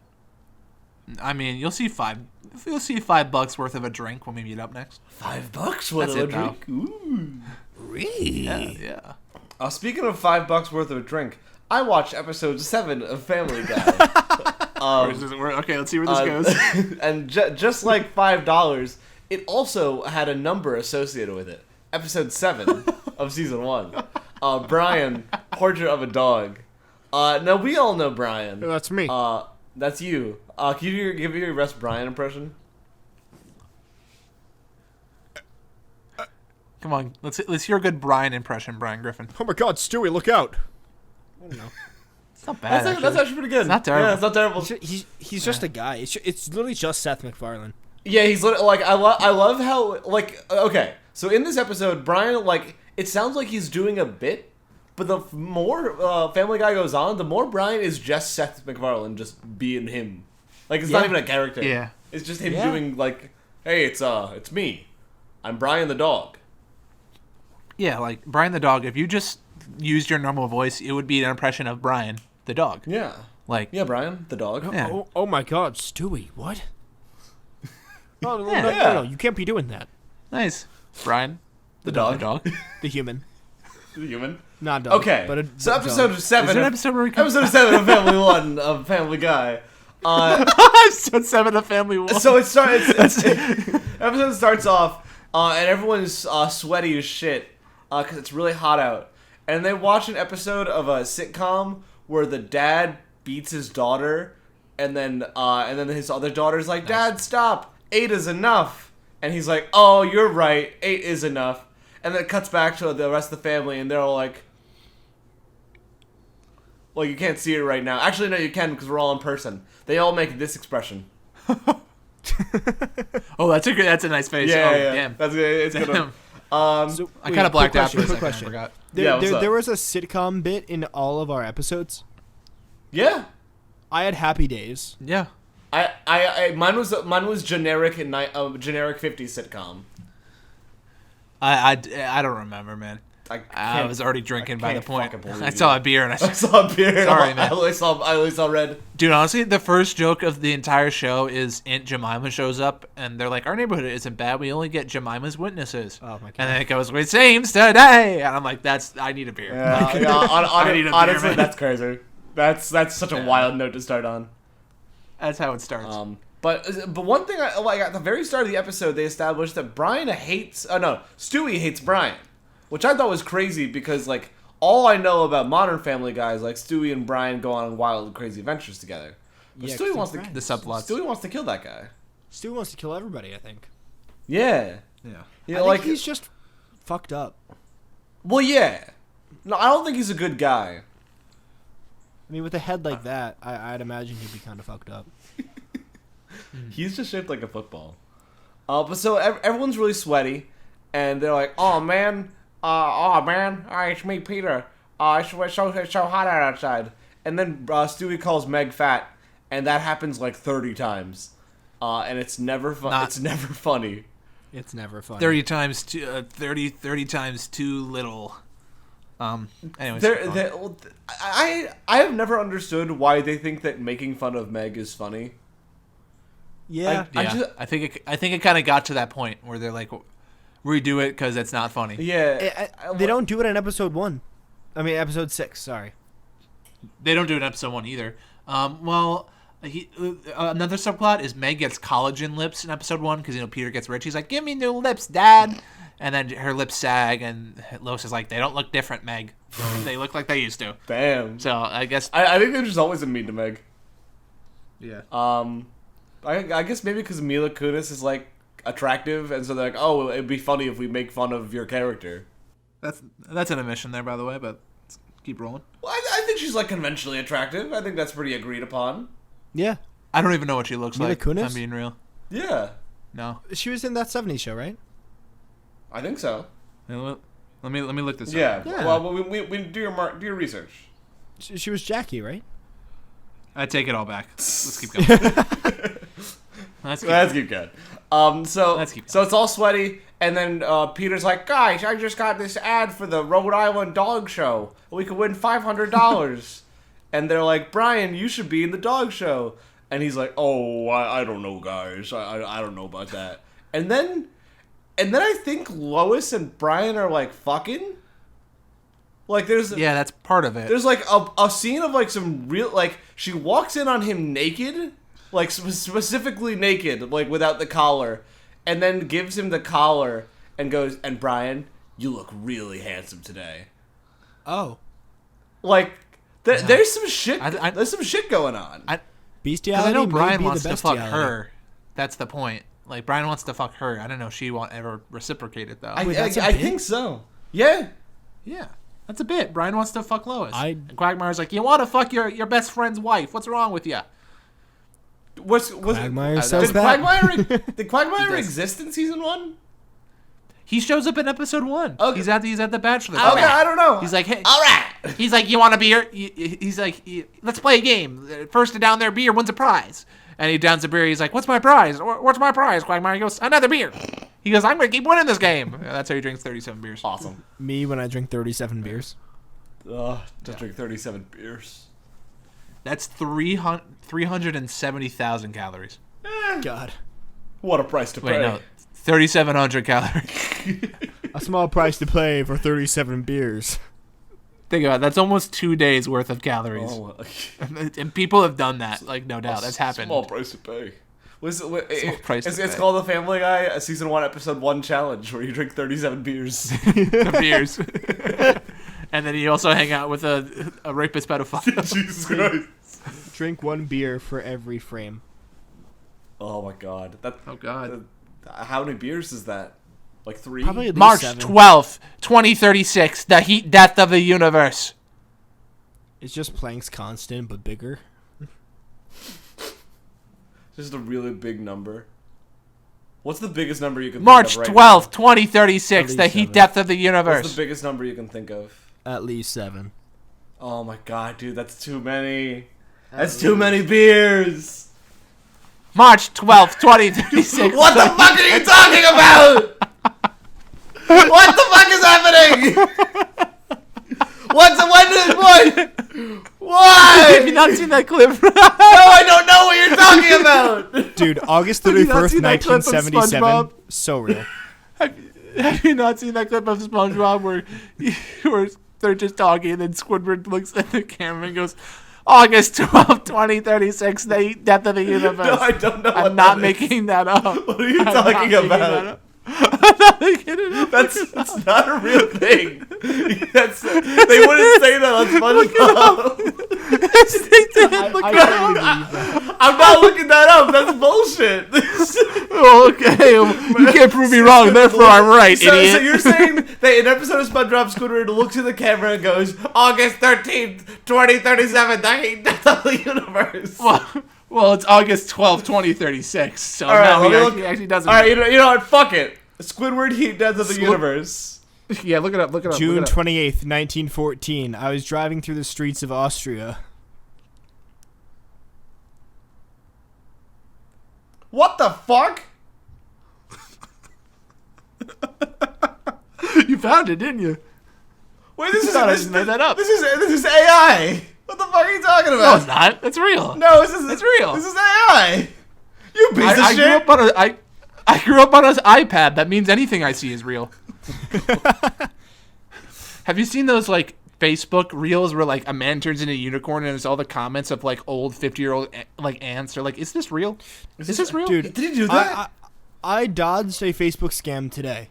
I mean, you'll see $5 worth of a drink when we meet up next. $5 worth of a drink? Ooh. Really? Yeah. Speaking of $5 worth of a drink, I watched episode 7 of Family Guy. Okay, let's see where this goes. And just like $5, it also had a number associated with it. Episode 7 of season 1. Brian, Portrait of a Dog. Now, we all know Brian. That's me. That's you. Can you give me your best Brian impression? Come on, let's hear a good Brian impression, Brian Griffin. Oh my God, Stewie, look out! I don't know. It's not bad. That's actually pretty good. It's not terrible. Yeah, it's not terrible. He's just a guy. It's literally just Seth MacFarlane. Yeah, he's like I love how like okay. So in this episode, Brian it sounds like he's doing a bit, but the more Family Guy goes on, the more Brian is just Seth MacFarlane, just being him. Like it's not even a character. Yeah. It's just him doing like, hey, it's me. I'm Brian the dog. Yeah, like Brian the dog. If you just used your normal voice, it would be an impression of Brian the dog. Yeah. Like Yeah, Brian the dog. Yeah. Oh my God, Stewie, what? Yeah. No, you can't be doing that. Nice, Brian The dog. the dog. The human, The human. not dog. Okay. but So dog. episode 7. Is there an episode where we come- Episode 7 of Family One of Family Guy. Episode 7 of Family One. So it starts. Episode starts off, and everyone's sweaty as shit because it's really hot out. And they watch an episode of a sitcom where the dad beats his daughter, and then his other daughter's like, "Dad, stop! 8 is enough." And he's like, "Oh, you're right. 8 is enough." And then it cuts back to the rest of the family, and they're all like, "Well, you can't see it right now. Actually, no, you can because we're all in person." They all make this expression. Oh, that's a nice face. Yeah, oh, yeah. Damn. That's good. It's good. Damn. So, I kind of blacked out for a quick second. I question. forgot. There was a sitcom bit in all of our episodes. Yeah. I had Happy Days. Yeah. Mine was generic and generic 50s sitcom. I don't remember, man. I can't- was already drinking by the can't point. fucking believe I you. saw a beer and I I said, saw a beer. Sorry, man. I only saw red. dude, honestly, the first joke of the entire show is Aunt Jemima shows up and they're like, our neighborhood isn't bad. We only get Jemima's witnesses. Oh my God. And then it goes, it seems today. And I'm like, I need a beer. Yeah, I need a beer, honestly, man. that's crazy. That's such a wild note to start on. That's how it starts. But one thing I like at the very start of the episode, they established that Stewie hates Brian, which I thought was crazy because like all I know about modern Family Guy is like Stewie and Brian go on wild and crazy adventures together. But Yeah, 'cause Stewie they're wants to friends. The subplots. Stewie wants to kill that guy. Stewie wants to kill everybody, I think. Yeah. Yeah. You I know, think like he's just fucked up. well, yeah. No, I don't think he's a good guy. I mean, with a head like that, I'd imagine he'd be kind of fucked up. He's just shaped like a football. But so everyone's really sweaty, and they're like, "Oh man, it's me, Peter. It's so hot outside." And then Stewie calls Meg fat, and that happens like 30 times, and it's never fun. It's never funny. It's never fun. 30 times too little. Anyways. I have never understood why they think that making fun of Meg is funny. Yeah. I think it kind of got to that point where they're like, redo it because it's not funny. Yeah, They don't do it in episode 1. I mean, episode 6, sorry. They don't do it in episode 1 either. Another subplot is Meg gets collagen lips in episode 1 because Peter gets rich. He's like, "Give me new lips, Dad," and then her lips sag, and Lois is like, "They don't look different, Meg. They look like they used to." Damn. So I guess I think they've just always been mean to Meg. yeah. I guess maybe because Mila Kunis is like attractive, and so they're like, "Oh, it'd be funny if we make fun of your character." That's an omission there, by the way, but let's keep rolling. Well, I think she's like conventionally attractive. I think that's pretty agreed upon. Yeah. I don't even know what she looks Mila like. Kunis? I'm being real. Yeah, No. She was in that 70s show, right? I think so. Let me look this Yeah. up. Yeah. Well, we do your research. She was Jackie, right? I take it all back. Let's keep going. Let's keep keep going. Let's keep So it's all sweaty, and then Peter's like, "Guys, I just got this ad for the Rhode Island dog show. We could win $500." And they're like, "Brian, you should be in the dog show." And he's like, "Oh, I don't know, guys. I don't know about that." And then I think Lois and Brian are like fucking. Like there's Yeah, that's part of it. there's like a scene of like some real like she walks in on him naked, like specifically naked, like without the collar, and then gives him the collar and goes, "And Brian, you look really handsome today." Oh. Like there's some shit. I- There's some shit going on. Because Bestiality I know may Brian be wants the to fuck bestiality. her. That's the point. Like Brian wants to fuck her. I don't know if she won't ever reciprocate it though. Wait, that's a I bit? think so. Yeah. Yeah, that's a bit. Brian wants to fuck Lois. I- And Quagmire's like, "You want to fuck your best friend's wife? What's wrong with you?" Was Quagmire says did that. Quagmire does. exist in season 1? He shows up in episode 1. Okay. He's at the bachelor. Okay, party. I don't know. He's like, "Hey." all right. He's like, "You want a beer?" He's like, "Let's play a game. First to down their beer wins a prize." And he downs a beer. He's like, "What's my prize? What's my prize?" Quagmire goes, "Another beer." He goes, "I'm gonna keep winning this game." And that's how he drinks 37 beers. Awesome. Me when I drink 37 beers. To drink 37 beers. That's 370,000 calories. God. What a price to pay. Wait, no, 3,700 calories. A small price to pay for 37 beers. Think about it. That's almost 2 days worth of calories. Oh, And people have done that. Like, no doubt. That's happened. Small price to pay. Price to It's pay. called the Family Guy Season 1 Episode 1 Challenge, where you drink 37 beers. The beers. And then you also hang out with a rapist pedophile. Jesus Christ. Drink 1 beer for every frame. Oh my god. Oh, God. How many beers is that? Like 3? Probably at least March 7. 12th, 2036, the heat death of the universe. It's just Planck's constant, but bigger. Just a really big number. What's the biggest number you can March think of right 12th, 2036, the heat 37. death of the now? universe. What's the biggest number you can think of? At least 7. Oh my god, dude, that's too many. That's too many beers. March 12th, 2036. What the fuck are you talking about? What the fuck is happening? What? Why? Have you not seen that clip? No, I don't know what you're talking about. Dude, August Have you not 31st, seen that clip of 1977. SpongeBob? So real. Have you not seen that clip of SpongeBob where they're just talking and then Squidward looks at the camera and goes, August 12th, 2036, the heat death of the universe. No, I don't know. I'm not making that up. What are you I'm talking not making that about? up. I'm not making it up. That's not a real thing. They wouldn't say that on SpongeBob. I totally believe that. I'm not looking that up. That's bullshit. Okay, you can't prove me wrong, therefore I'm right, So idiot. you're saying that in an episode of SpongeBob, Squidward looks at the camera and goes, August 13th, 2037, the heat death of the universe. Well, it's August 12th, 2036, so All right, now let me he look- actually doesn't. All right, you know what? Fuck it. Squidward heat death of the universe. Yeah, look it up. June 28th, 1914. I was driving through the streets of Austria. What the fuck? You found it, didn't you? Wait, this is thought I just made that up. This is AI. What the fuck are you talking No, about? it's not. It's real. No, this is It's real. This is AI. You piece of I grew shit. up on I grew up on an iPad. That means anything I see is real. Have you seen those like Facebook reels where like a man turns into a unicorn and it's all the comments of like old 50-year-old like ants are like, is this real? Is this real? Dude, Did he do that? I dodged a Facebook scam today.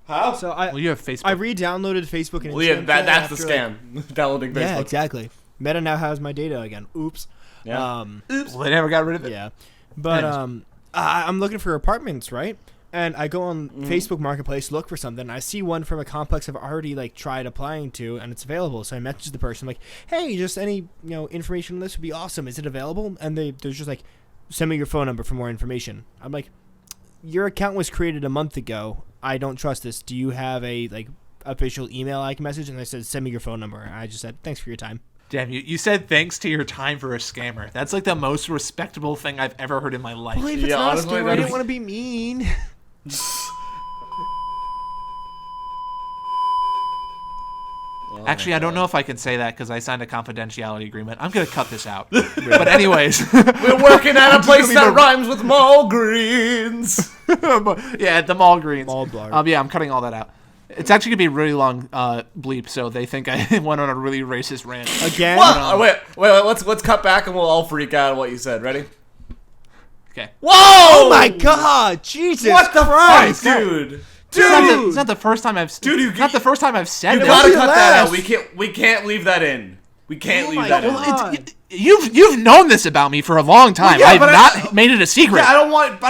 How? So Well, you have Facebook. I re-downloaded Facebook and Instagram. Well, yeah, today that's the after, like- scam. Downloading Facebook. Yeah, exactly. Meta now has my data again. Oops. Yeah. Well, they never got rid of it. Yeah. But And- I'm looking for apartments, right? And I go on Facebook Marketplace, look for something. And I see one from a complex I've already like tried applying to, and it's available. So I message the person like, "Hey, just any information on this would be awesome. Is it available?" And they're just like, "Send me your phone number for more information." I'm like, "Your account was created a month ago. I don't trust this. Do you have a like official email I can message?" And they said, "Send me your phone number." And I just said, "Thanks for your time." Damn, you said thanks to your time for a scammer. That's like the most respectable thing I've ever heard in my life. Well, if it's Yeah, not honestly, a scam, I that didn't is- want to be mean. Actually, I don't know if I can say that because I signed a confidentiality agreement. I'm going to cut this out. But anyways. We're working at a place that rhymes with mall greens. Yeah, the mall greens. Mall blar. Yeah, I'm cutting all that out. It's actually going to be a really long bleep, so they think I went on a really racist rant. Again? What? Wait. Let's cut back and we'll all freak out at what you said. Ready? Okay. Whoa! Oh my God! Jesus What the Christ! fuck, dude? It's not the first time I've Dude, not the first time I've said You that. gotta be cut that out. last. We can't leave that in. We can't leave that in. Well, you've known this about me for a long time. Well, yeah, I've but not made it a secret. Yeah, I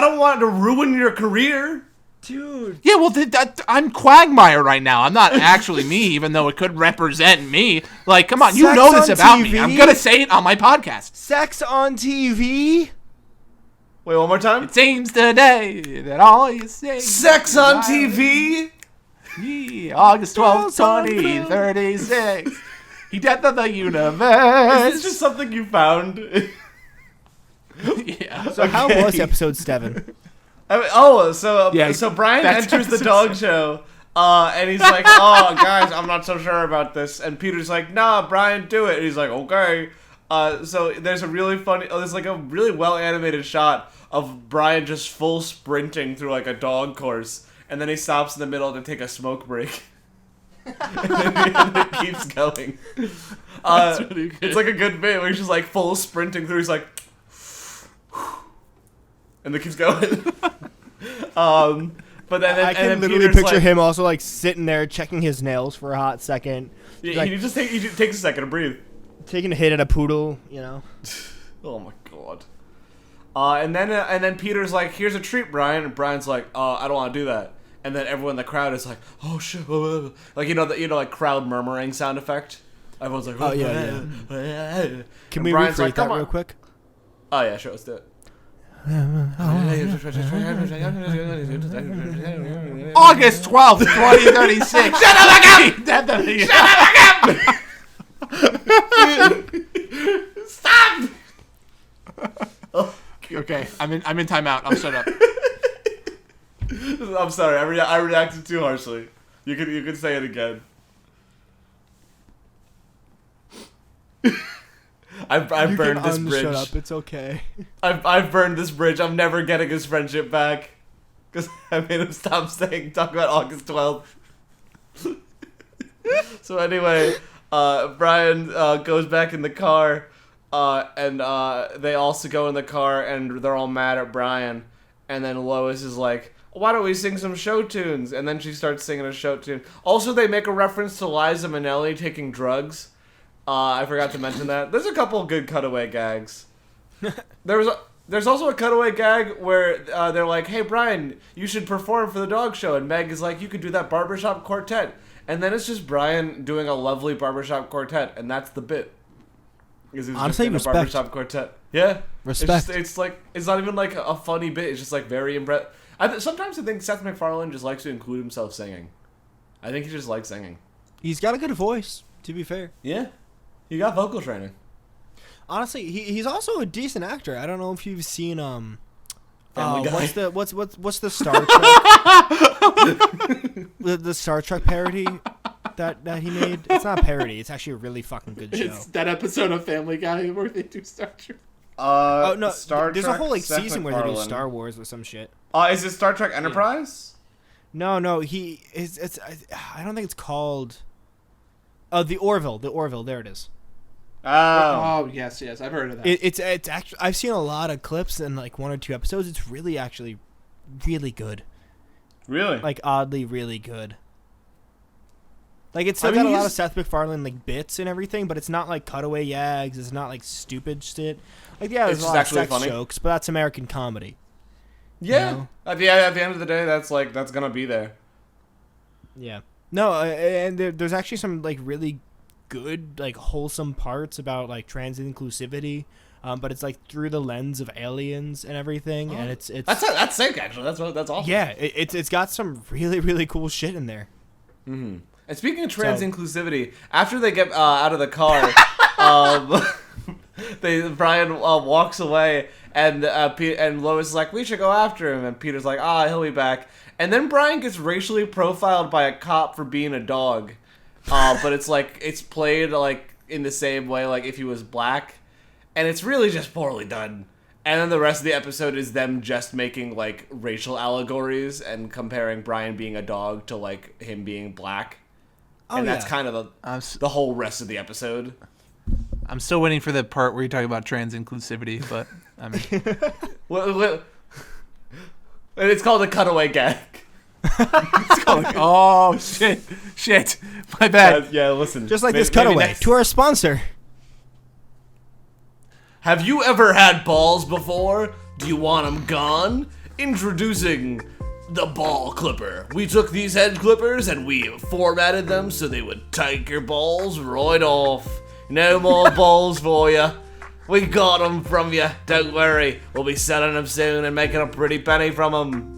don't want it to ruin your career. Dude. Yeah, well, I'm Quagmire right now. I'm not actually me, even though it could represent me. Like, come on, you Sex know this on about me. TV? I'm gonna say it on my podcast. Sex on TV? Wait, one more time. It seems today that all you say. Sex on TV. Yeah, August 12th, Girls on 2036. He death of the Is universe. this just something you found? So how was episode 7? So Brian that's enters the episode dog show, and he's like, "Oh, guys, I'm not so sure about this." And Peter's like, "Nah, Brian, do it." And he's like, "Okay." So there's a really funny, there's like a really well animated shot of Brian just full sprinting through like a dog course, and then he stops in the middle to take a smoke break. and it keeps going. That's really good. It's like a good bit where he's just like full sprinting through. He's like, and it keeps going. But then I can literally Peter's picture like, him also like sitting there checking his nails for a hot second. He Like, just takes a second to breathe. taking a hit at a poodle, you know. Oh my god. And then Peter's like, "Here's a treat, Brian." And Brian's like, "I don't want to do that." And then everyone in the crowd is like, "Oh shit!" Like like crowd murmuring sound effect. Everyone's like, Oh, yeah. Can we Brian's recreate like, that real quick? Oh yeah, sure, let's do it. August 12th, 2036. Shut up, Stop! Okay, I'm in timeout. I'll shut up. I'm sorry, I reacted too harshly. You could say it again. I've burned this bridge. Shut up, it's okay. I've burned this bridge. I'm never getting his friendship back. Because I made him stop talk about August 12th. So anyway, Brian goes back in the car, and they also go in the car, and they're all mad at Brian. And then Lois is like, "Why don't we sing some show tunes?" And then she starts singing a show tune. Also, they make a reference to Liza Minnelli taking drugs. I forgot to mention that. There's a couple good cutaway gags. There's also a cutaway gag where they're like, "Hey, Brian, you should perform for the dog show." And Meg is like, "You could do that barbershop quartet." And then it's just Brian doing a lovely barbershop quartet, and that's the bit. Honestly, in a respect. barbershop quartet. Yeah. Respect. It's not even like a funny bit. It's just like very impressive. Sometimes I think Seth MacFarlane just likes to include himself singing. I think he just likes singing. He's got a good voice, to be fair. Yeah. He got vocal training. Honestly, he's also a decent actor. I don't know if you've seen Family Guy. what's the Star Trek the Star Trek parody that he made? It's not a parody. It's actually a really fucking good show. It's that episode of Family Guy where they do Star Trek. Oh no, Star there's Trek, a whole like Seth season where they do MacFarlane. Star Wars or some shit. Is it Star Trek Enterprise? No, it's I don't think it's called. The Orville. There it is. Oh, yes, I've heard of that. It's actually, I've seen a lot of clips and like 1 or 2 episodes. It's really actually really good. Really? Like oddly really good. Like it's still got a lot of Seth MacFarlane like bits and everything, but it's not like cutaway gags. It's not like stupid shit. Like there's It's a lot of actually sex funny. jokes, but that's American comedy. Yeah. You know? At the end of the day, that's gonna be there. Yeah. No, and there's actually some like really good like wholesome parts about like trans inclusivity, but it's like through the lens of aliens and everything, and it's That's sick actually. That's awesome. yeah, it's got some really really cool shit in there. Mm-hmm. And speaking of trans inclusivity, after they get out of the car, Brian walks away, and and Lois is like, "We should go after him," and Peter's like, "He'll be back." And then Brian gets racially profiled by a cop for being a dog, but it's played like in the same way like if he was black, and it's really just poorly done. And then the rest of the episode is them just making like racial allegories and comparing Brian being a dog to like him being black. And that's kind of the whole rest of the episode. I'm still waiting for the part where you talk about trans inclusivity, but I mean, It's called a cutaway gag. it's called, oh shit, my bad. Yeah, listen. Just like this cutaway to our sponsor. Have you ever had balls before? Do you want them gone? Introducing the ball clipper. We took these head clippers and we formatted them so they would take your balls right off. No more balls for you. We got them from you. Don't worry. We'll be selling them soon and making a pretty penny from them.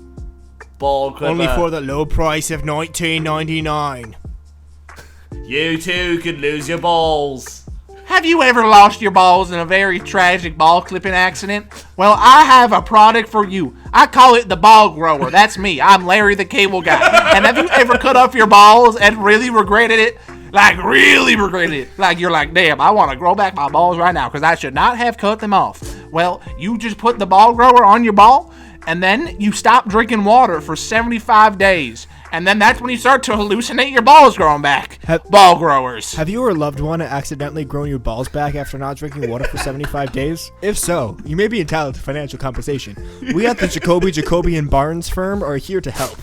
Ball clipper. Only for the low price of $19.99. You too could lose your balls. Have you ever lost your balls in a very tragic ball clipping accident? Well, I have a product for you. I call it the ball grower. That's me. I'm Larry the Cable Guy. And have you ever cut off your balls and really regretted it? Like, really regretted it. Like, you're like, damn, I want to grow back my balls right now because I should not have cut them off. Well, you just put the ball grower on your ball, and then you stop drinking water for 75 days. And then that's when you start to hallucinate your balls growing back. Ball growers. Have you or a loved one accidentally grown your balls back after not drinking water for 75 days? If so, you may be entitled to financial compensation. We at the Jacoby and Barnes firm are here to help.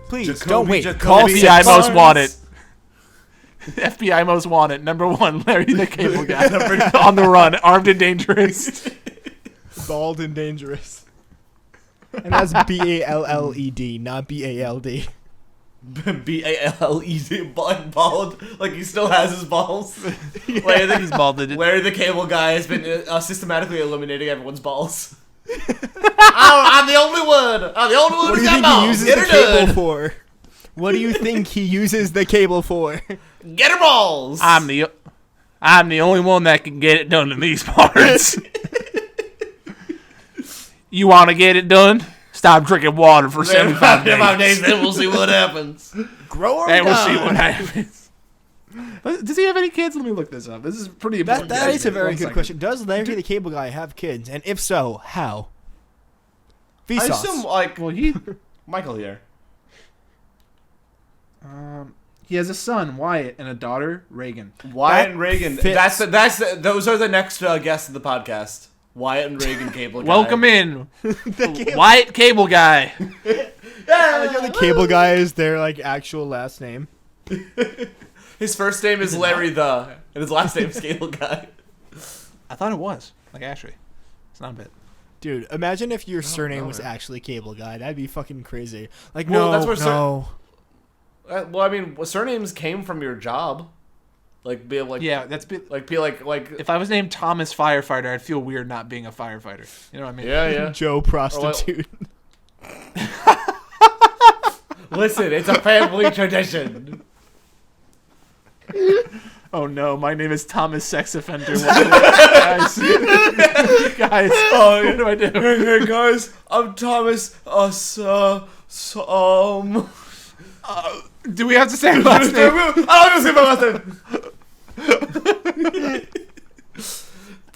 Please, don't wait. Call FBI most wanted. FBI most wanted. Number 1, Larry the Cable Guy. On the run, armed and dangerous. Bald and dangerous. And that's BALLED, not BALD. BALLED, bald, like he still has his balls. Yeah, he's balded. Larry the Cable Guy has been systematically eliminating everyone's balls. I'm the only one. I'm the only one who's got balls. What do you think he uses the cable for? What do you think he uses the cable for? Get her balls. I'm the only one that can get it done in these parts. You want to get it done? Stop drinking water for 75 days. Then we'll see what happens. Grow or And we'll die. see what happens. Does he have any kids? Let me look this up. This is pretty important. That is a very good question. Does Larry the Cable Guy have kids? And if so, how? I Vsauce. assume, like, Michael here. He has a son, Wyatt, and a daughter, Reagan. Wyatt and Reagan. Those are the next guests of the podcast. Wyatt and Reagan Cable Guy. Welcome in, Wyatt Cable Guy. I like how the Cable Guy is their like actual last name. His first name is Larry and his last name is Cable Guy. I thought it was like Ashley. It's not a bit. Dude, imagine if your surname was actually Cable Guy. That'd be fucking crazy. Like, Well, no, that's where no. Well, I mean, surnames came from your job. Like, be like, Yeah, that's be like. If I was named Thomas Firefighter, I'd feel weird not being a firefighter. You know what I mean? Yeah. Joe Prostitute. Listen, it's a family tradition. Oh no, my name is Thomas Sex Offender. Guys, what do I do? Hey guys, I'm Thomas. Do we have to say my last name? I'm gonna say my last name.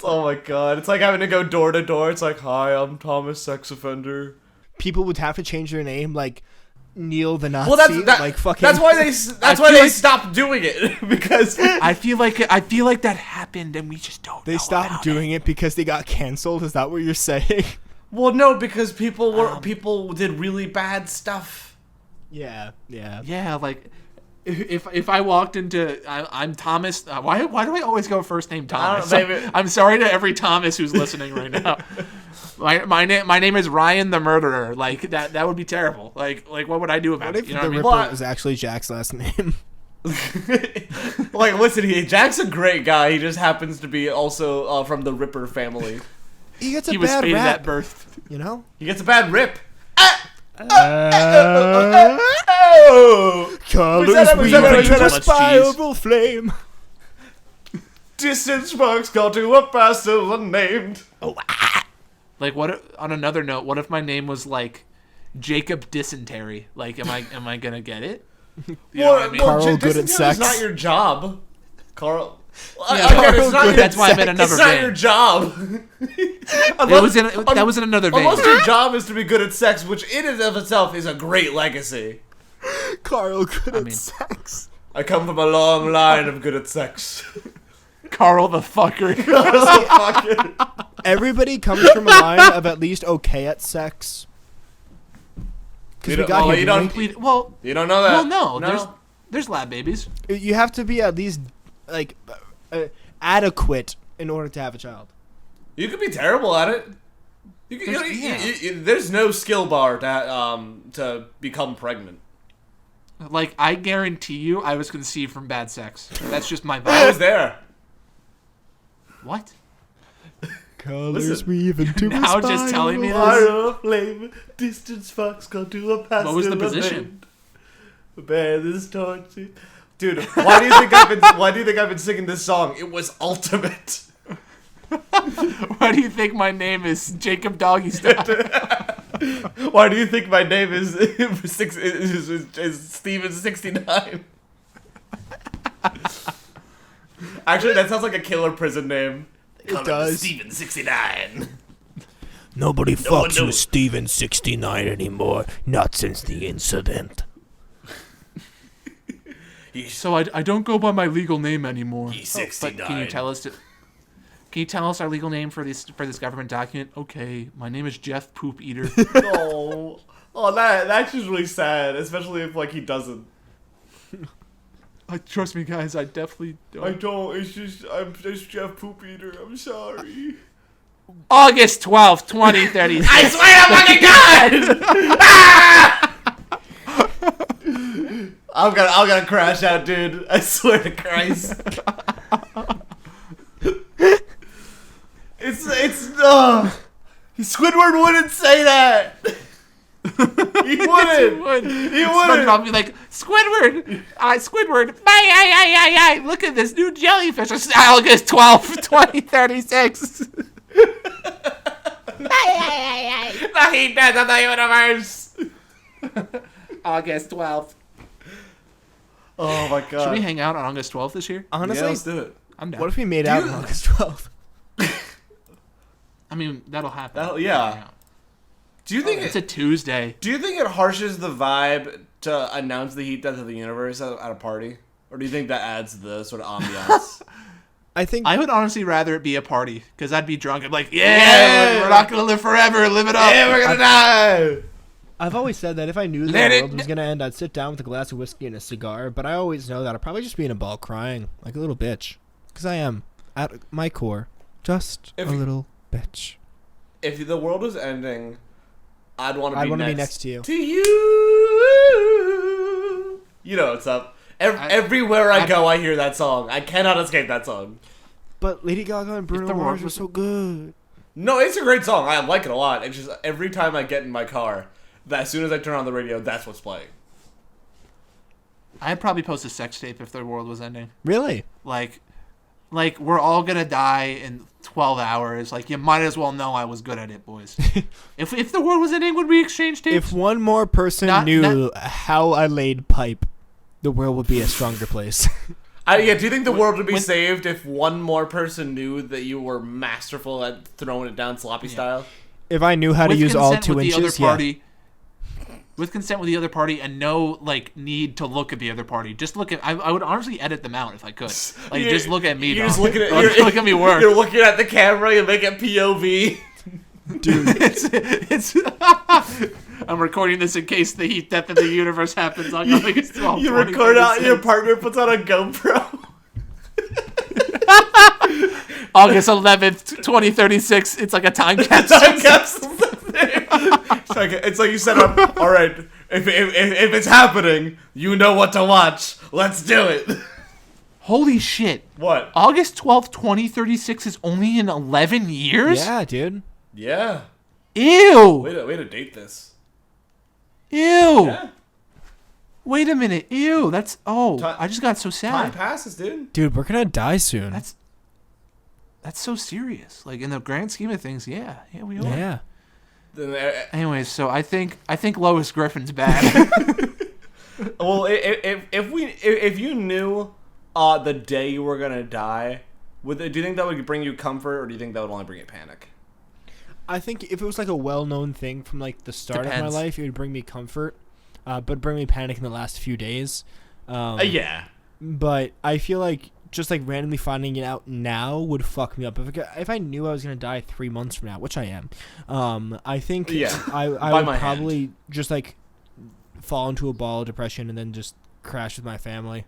Oh my god, it's like having to go door to door. It's like, hi, I'm Thomas Sex Offender. People would have to change their name, like Neil the Nazi. Well, like fucking. That's why they stopped doing it because I feel like that happened and we just don't. They stopped doing it because they got canceled. Is that what you're saying? Well, no, because people did really bad stuff. Yeah. Yeah, like if I walked into I'm Thomas. Why do I always go first name Thomas? I'm sorry to every Thomas who's listening right now. My name is Ryan the Murderer. Like that would be terrible. Like what would I do about it? You know the what I mean? Ripper was actually Jack's last name. Like, listen, Jack's a great guy. He just happens to be also from the Ripper family. He gets a He was bad fated rap, at birth. you know. He gets a bad rip. Colors weaving much to a cheese. spiral flame. Distant sparks call to a pastel unnamed. Like what? On another note, what if my name was like Jacob Dysentery? Like, am I gonna get it? You know what I mean? Carl good at sex. It's not your job, Carl. Yeah, Again, it's not that's why I'm in another It's not band. your job. That was in another vein. Unless your job is to be good at sex, which in and of itself is a great legacy. Carl good at sex. I come from a long line of good at sex. Carl the fucker. Everybody comes from a line of at least okay at sex. Because we got here. You don't know that. Well, no. There's lab babies. You have to be at least like adequate in order to have a child. You could be terrible at it. There's no skill bar to become pregnant. Like, I guarantee you I was conceived from bad sex. That's just my I was vibe. there. What? Colors weaving to Now just telling me this? Fire flame, distance fox call to a pastel. What was the position? Bear this torch. Dude, why do you think I've been singing this song? It was ultimate. Why do you think my name is Jacob Doggy Style? Why do you think my name is Steven 69? Actually, that sounds like a killer prison name. It does. Steven 69. Nobody No one fucks with knows. Steven 69 anymore. Not since the incident. So I don't go by my legal name anymore. He's But 69. can you tell us? Can you tell us our legal name for this government document? Okay, my name is Jeff Poop Eater. Oh, that's just really sad, especially if like he doesn't. Trust me, guys, I definitely don't. I don't. I'm just Jeff Poop Eater. I'm sorry. August 12th, 2030. I swear to fucking God! I'm gonna crash out, dude. I swear to Christ. Squidward wouldn't say that. He wouldn't. He wouldn't. SpongeBob be like, Squidward, Squidward, ay, look at this new jellyfish. It's August 12th, 2036. The heat death of the universe. August 12th. Oh my God. Should we hang out on August 12th this year? Honestly, Yeah, let's do it. I'm down. what if we made out on August 12th? I mean, that'll happen. Yeah. Do you think It's a Tuesday. Do you think it harshes the vibe to announce the heat death of the universe at a party, or do you think that adds the sort of ambiance? I think I would honestly rather it be a party, because I'd be drunk. I'd be like, Yeah. we're not going to live forever. Live it up. Yeah, we're gonna die. I've always said that if I knew the Let it- world was gonna end, I'd sit down with a glass of whiskey and a cigar. But I always know that I'll probably just be in a ball crying like a little bitch, because I am at my core just If a you- little bitch. If the world was ending, I'd want to I'd be wanna be next next to you. To you. You know what's up. Everywhere I go, I hear that song. I cannot escape that song. But Lady Gaga and Bruno the world Mars were was- so good. No, it's a great song. I like it a lot. It's just every time I get in my car, as soon as I turn on the radio, that's what's playing. I'd probably post a sex tape if the world was ending. Really? Like we're all gonna die in 12 hours. Like, you might as well know I was good at it, boys. if the world was ending, would we exchange tapes? If one more person knew how I laid pipe, the world would be a stronger place. Do you think the world would be saved if one more person knew that you were masterful at throwing it down sloppy style? If I knew how to With use all consent 2 with the inches, other party, with consent with the other party, and no need to look at the other party. Just look at. I would honestly edit them out if I could. Like, just look at me. You're dog. just looking at look at me work. You're looking at the camera. You make it POV. dude. it's I'm recording this in case the heat death of the universe happens on August 12th. You record out. Your partner puts on a GoPro. August 11th, 2036. It's like a time capsule. Time capsule. It's like you set up. All right, if it's happening, you know what to watch. Let's do it. Holy shit. What? August 12th, 2036 is only in 11 years? Yeah, dude. Yeah. Ew. Way to date this. Ew. Yeah. Wait a minute. Ew. That's. Oh, Time- I just got so Time sad. passes, dude. Dude, we're gonna die soon. That's so serious. Like, in the grand scheme of things, yeah, we are. Yeah. Then, Anyways, so I think Lois Griffin's bad. well, if you knew the day you were gonna die, do you think that would bring you comfort, or do you think that would only bring you panic? I think if it was like a well-known thing from like the start of Depends. my life, it would bring me comfort, but bring me panic in the last few days. Yeah. But I feel like just like randomly finding it out now would fuck me up. If I knew I was gonna die 3 months from now, which I am, I think I By would my probably just like fall into a ball of depression and then just crash with my family.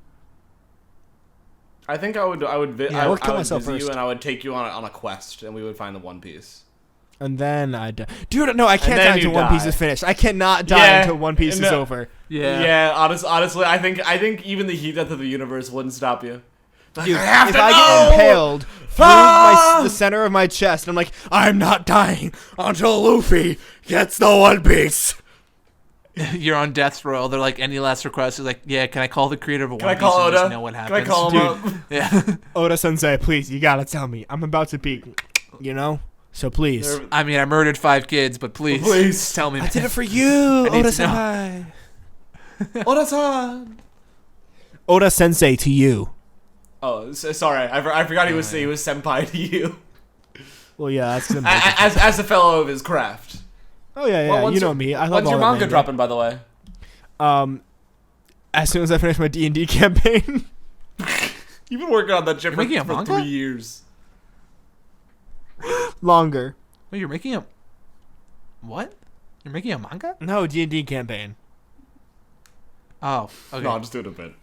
I think I would or kill I would myself visit you, first. and I would take you on a quest, and we would find the One Piece. And then I die. Dude, no, I can't then die you until One Piece die. is finished. I cannot die Yeah, until One Piece is no. over. Yeah. Honestly, I think even the heat death of the universe wouldn't stop you. Like, Dude, I have if to I know! get impaled through Ah! the center of my chest, and I'm like, I'm not dying until Luffy gets the One Piece. you're on death row. They're like, any last requests? It's like, yeah, can I call the creator of One Can I Piece call and just Oda? know what Can happens? I call him up? Yeah. Oda Sensei, please, you gotta tell me. I'm about to be, so please. I mean, I murdered 5 kids, but please tell me. I did it for you, need Oda to know. Senpai. Oda-san. Oda Sensei to you. Oh, sorry. I forgot he was senpai to you. Well, yeah, that's As a fellow of his craft. Oh yeah, Well, you know me. I love when's all your that manga dropping, by the way? As soon as I finish my D&D campaign. You've been working on that shit You're making a for manga? 3 years. Longer. Wait, you're making a... What? You're making a manga? No, D&D campaign. Oh, okay. No, I'm just doing a bit.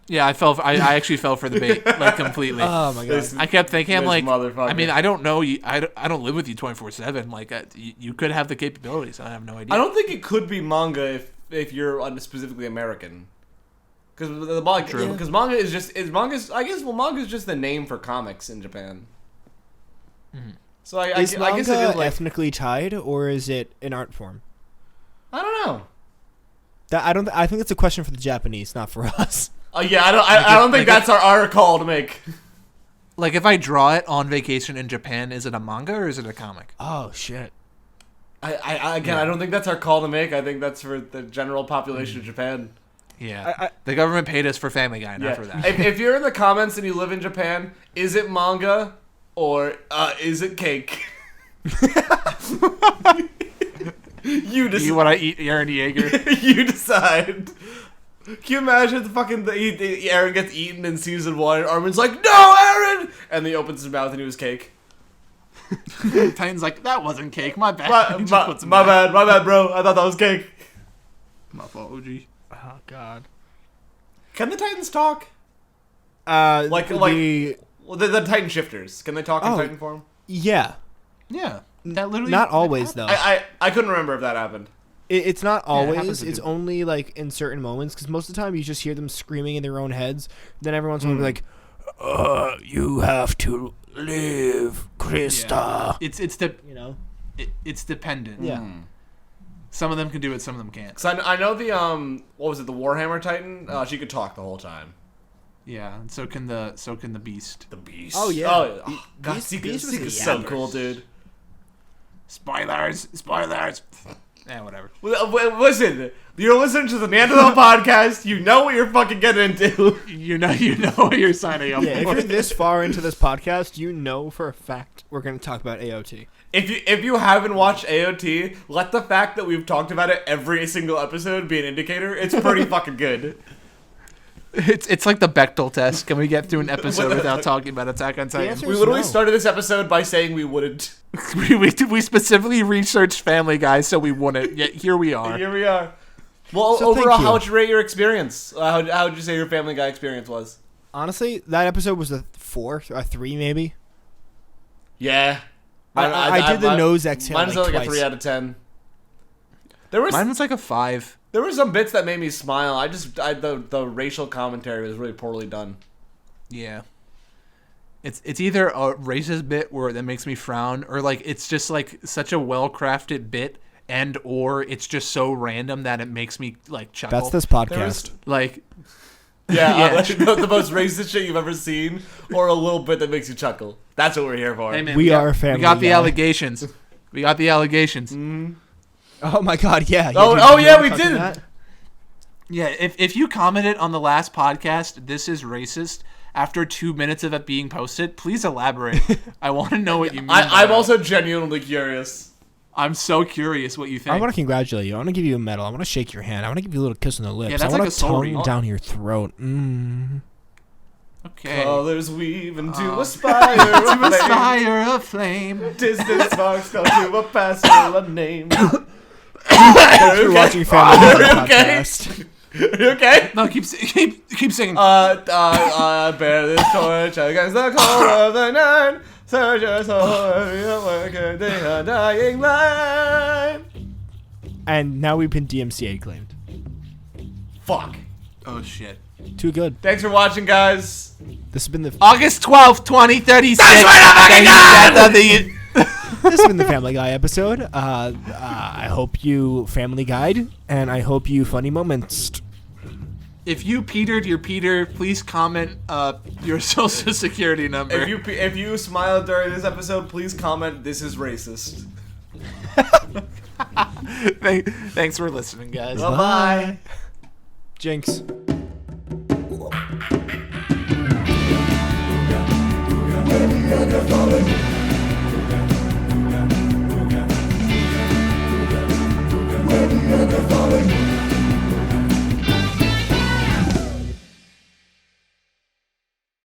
Yeah, I actually fell for the bait, like, completely. Oh my god. I kept thinking, I'm This like, motherfucker. I mean, I don't know you. I don't live with you 24/7. Like, you could have the capabilities. I have no idea. I don't think it could be manga if you're specifically American. Because the manga, True. because manga is just manga is just the name for comics in Japan. So I Is guess manga it is like, ethnically tied, or is it an art form? I don't know. I think it's a question for the Japanese, not for us. Yeah, I don't think that's our call to make. Like, if I draw it on vacation in Japan, is it a manga or is it a comic? Oh shit. I don't think that's our call to make. I think that's for the general population of Japan. Yeah. The government paid us for Family Guy, not for that. If you're in the comments and you live in Japan, is it manga or is it cake? You decide. You want to eat Aaron Yeager? You decide. Can you imagine the Aaron gets eaten in season 1 and Armin's like, no, Aaron! And then he opens his mouth and it was cake. Titan's like, that wasn't cake. My bad. He just puts it My back. bad, bro. I thought that was cake. My fault, OG. Oh god. Can the Titans talk? The Titan shifters. Can they talk in Titan form? yeah. Yeah. That literally... Not always though. I couldn't remember if that happened. It's not happens always. to It's do. only like in certain moments, because most of the time you just hear them screaming in their own heads. Then everyone's gonna be like, "You have to live, Krista." Yeah. It's dependent. Yeah. Some of them can do it, some of them can't. Cause I know the what was it, the Warhammer Titan? She could talk the whole time. Yeah, and so can the beast. The Beast. Oh, yeah. Oh, God, Beast Seeker's was the so Yammers. cool, dude. Spoilers. Yeah, whatever. Listen, you're listening to the Neanderthal podcast. You know what you're fucking getting into. You know what you're signing up Yeah, if for. you're this far into this podcast, you know for a fact we're going to talk about AOT. If you haven't watched AOT, let the fact that we've talked about it every single episode be an indicator. It's pretty fucking good. It's like the Bechdel test. Can we get through an episode without talking about Attack on Titan? answer We is literally no. started this episode by saying we wouldn't. we specifically researched Family Guy so we wouldn't. Yet here we are. Here we are. Well, So thank overall, you. how would you rate your experience? How would you say your Family Guy experience was? Honestly, that episode was a 4, a 3 maybe. Yeah. I did the nose exhale Mine's like like twice. a 3 out of 10. Mine was like a 5. There were some bits that made me smile. The racial commentary was really poorly done. Yeah. It's either a racist bit where that makes me frown, or like it's just like such a well-crafted bit, and or it's just so random that it makes me like chuckle. That's this podcast. Like, Yeah, Yeah. like the most racist shit you've ever seen, or a little bit that makes you chuckle. That's what we're here for. hey man, We got- are Family We got the Guy. allegations. We got the allegations. Oh my god, yeah. Oh, yeah, we fucking did. that? Yeah, if you commented on the last podcast, this is racist, after 2 minutes of it being posted, please elaborate. I want to know what you mean. by I'm that. also genuinely curious. I'm so curious what you think. I want to congratulate you. I want to give you a medal. I want to shake your hand. I want to give you a little kiss on the lips. Yeah, that's I like want a to soul tongue ring. down your throat. Okay. Colors weave into Oh. a spire To of flame. inspire a flame. Distance marks come to a pastel a name. Thanks for watching Family Guy Are you okay? podcast. Are you okay? No, keep singing. Bear this torch against the cold of the night. Search your soul, your work, a day, a dying light. And now we've been DMCA claimed. Fuck. Oh shit. Too good. Thanks for watching, guys. This has been the August 12th, 2036. That's right, I'm fucking Thank you, this has been the Family Guy episode. I hope you Family Guide, and I hope you funny moments. If you petered your Peter, please comment your social security number. If you smiled during this episode, please comment "This is racist." Thanks for listening, guys. Bye-bye. Jinx. Neanderthal.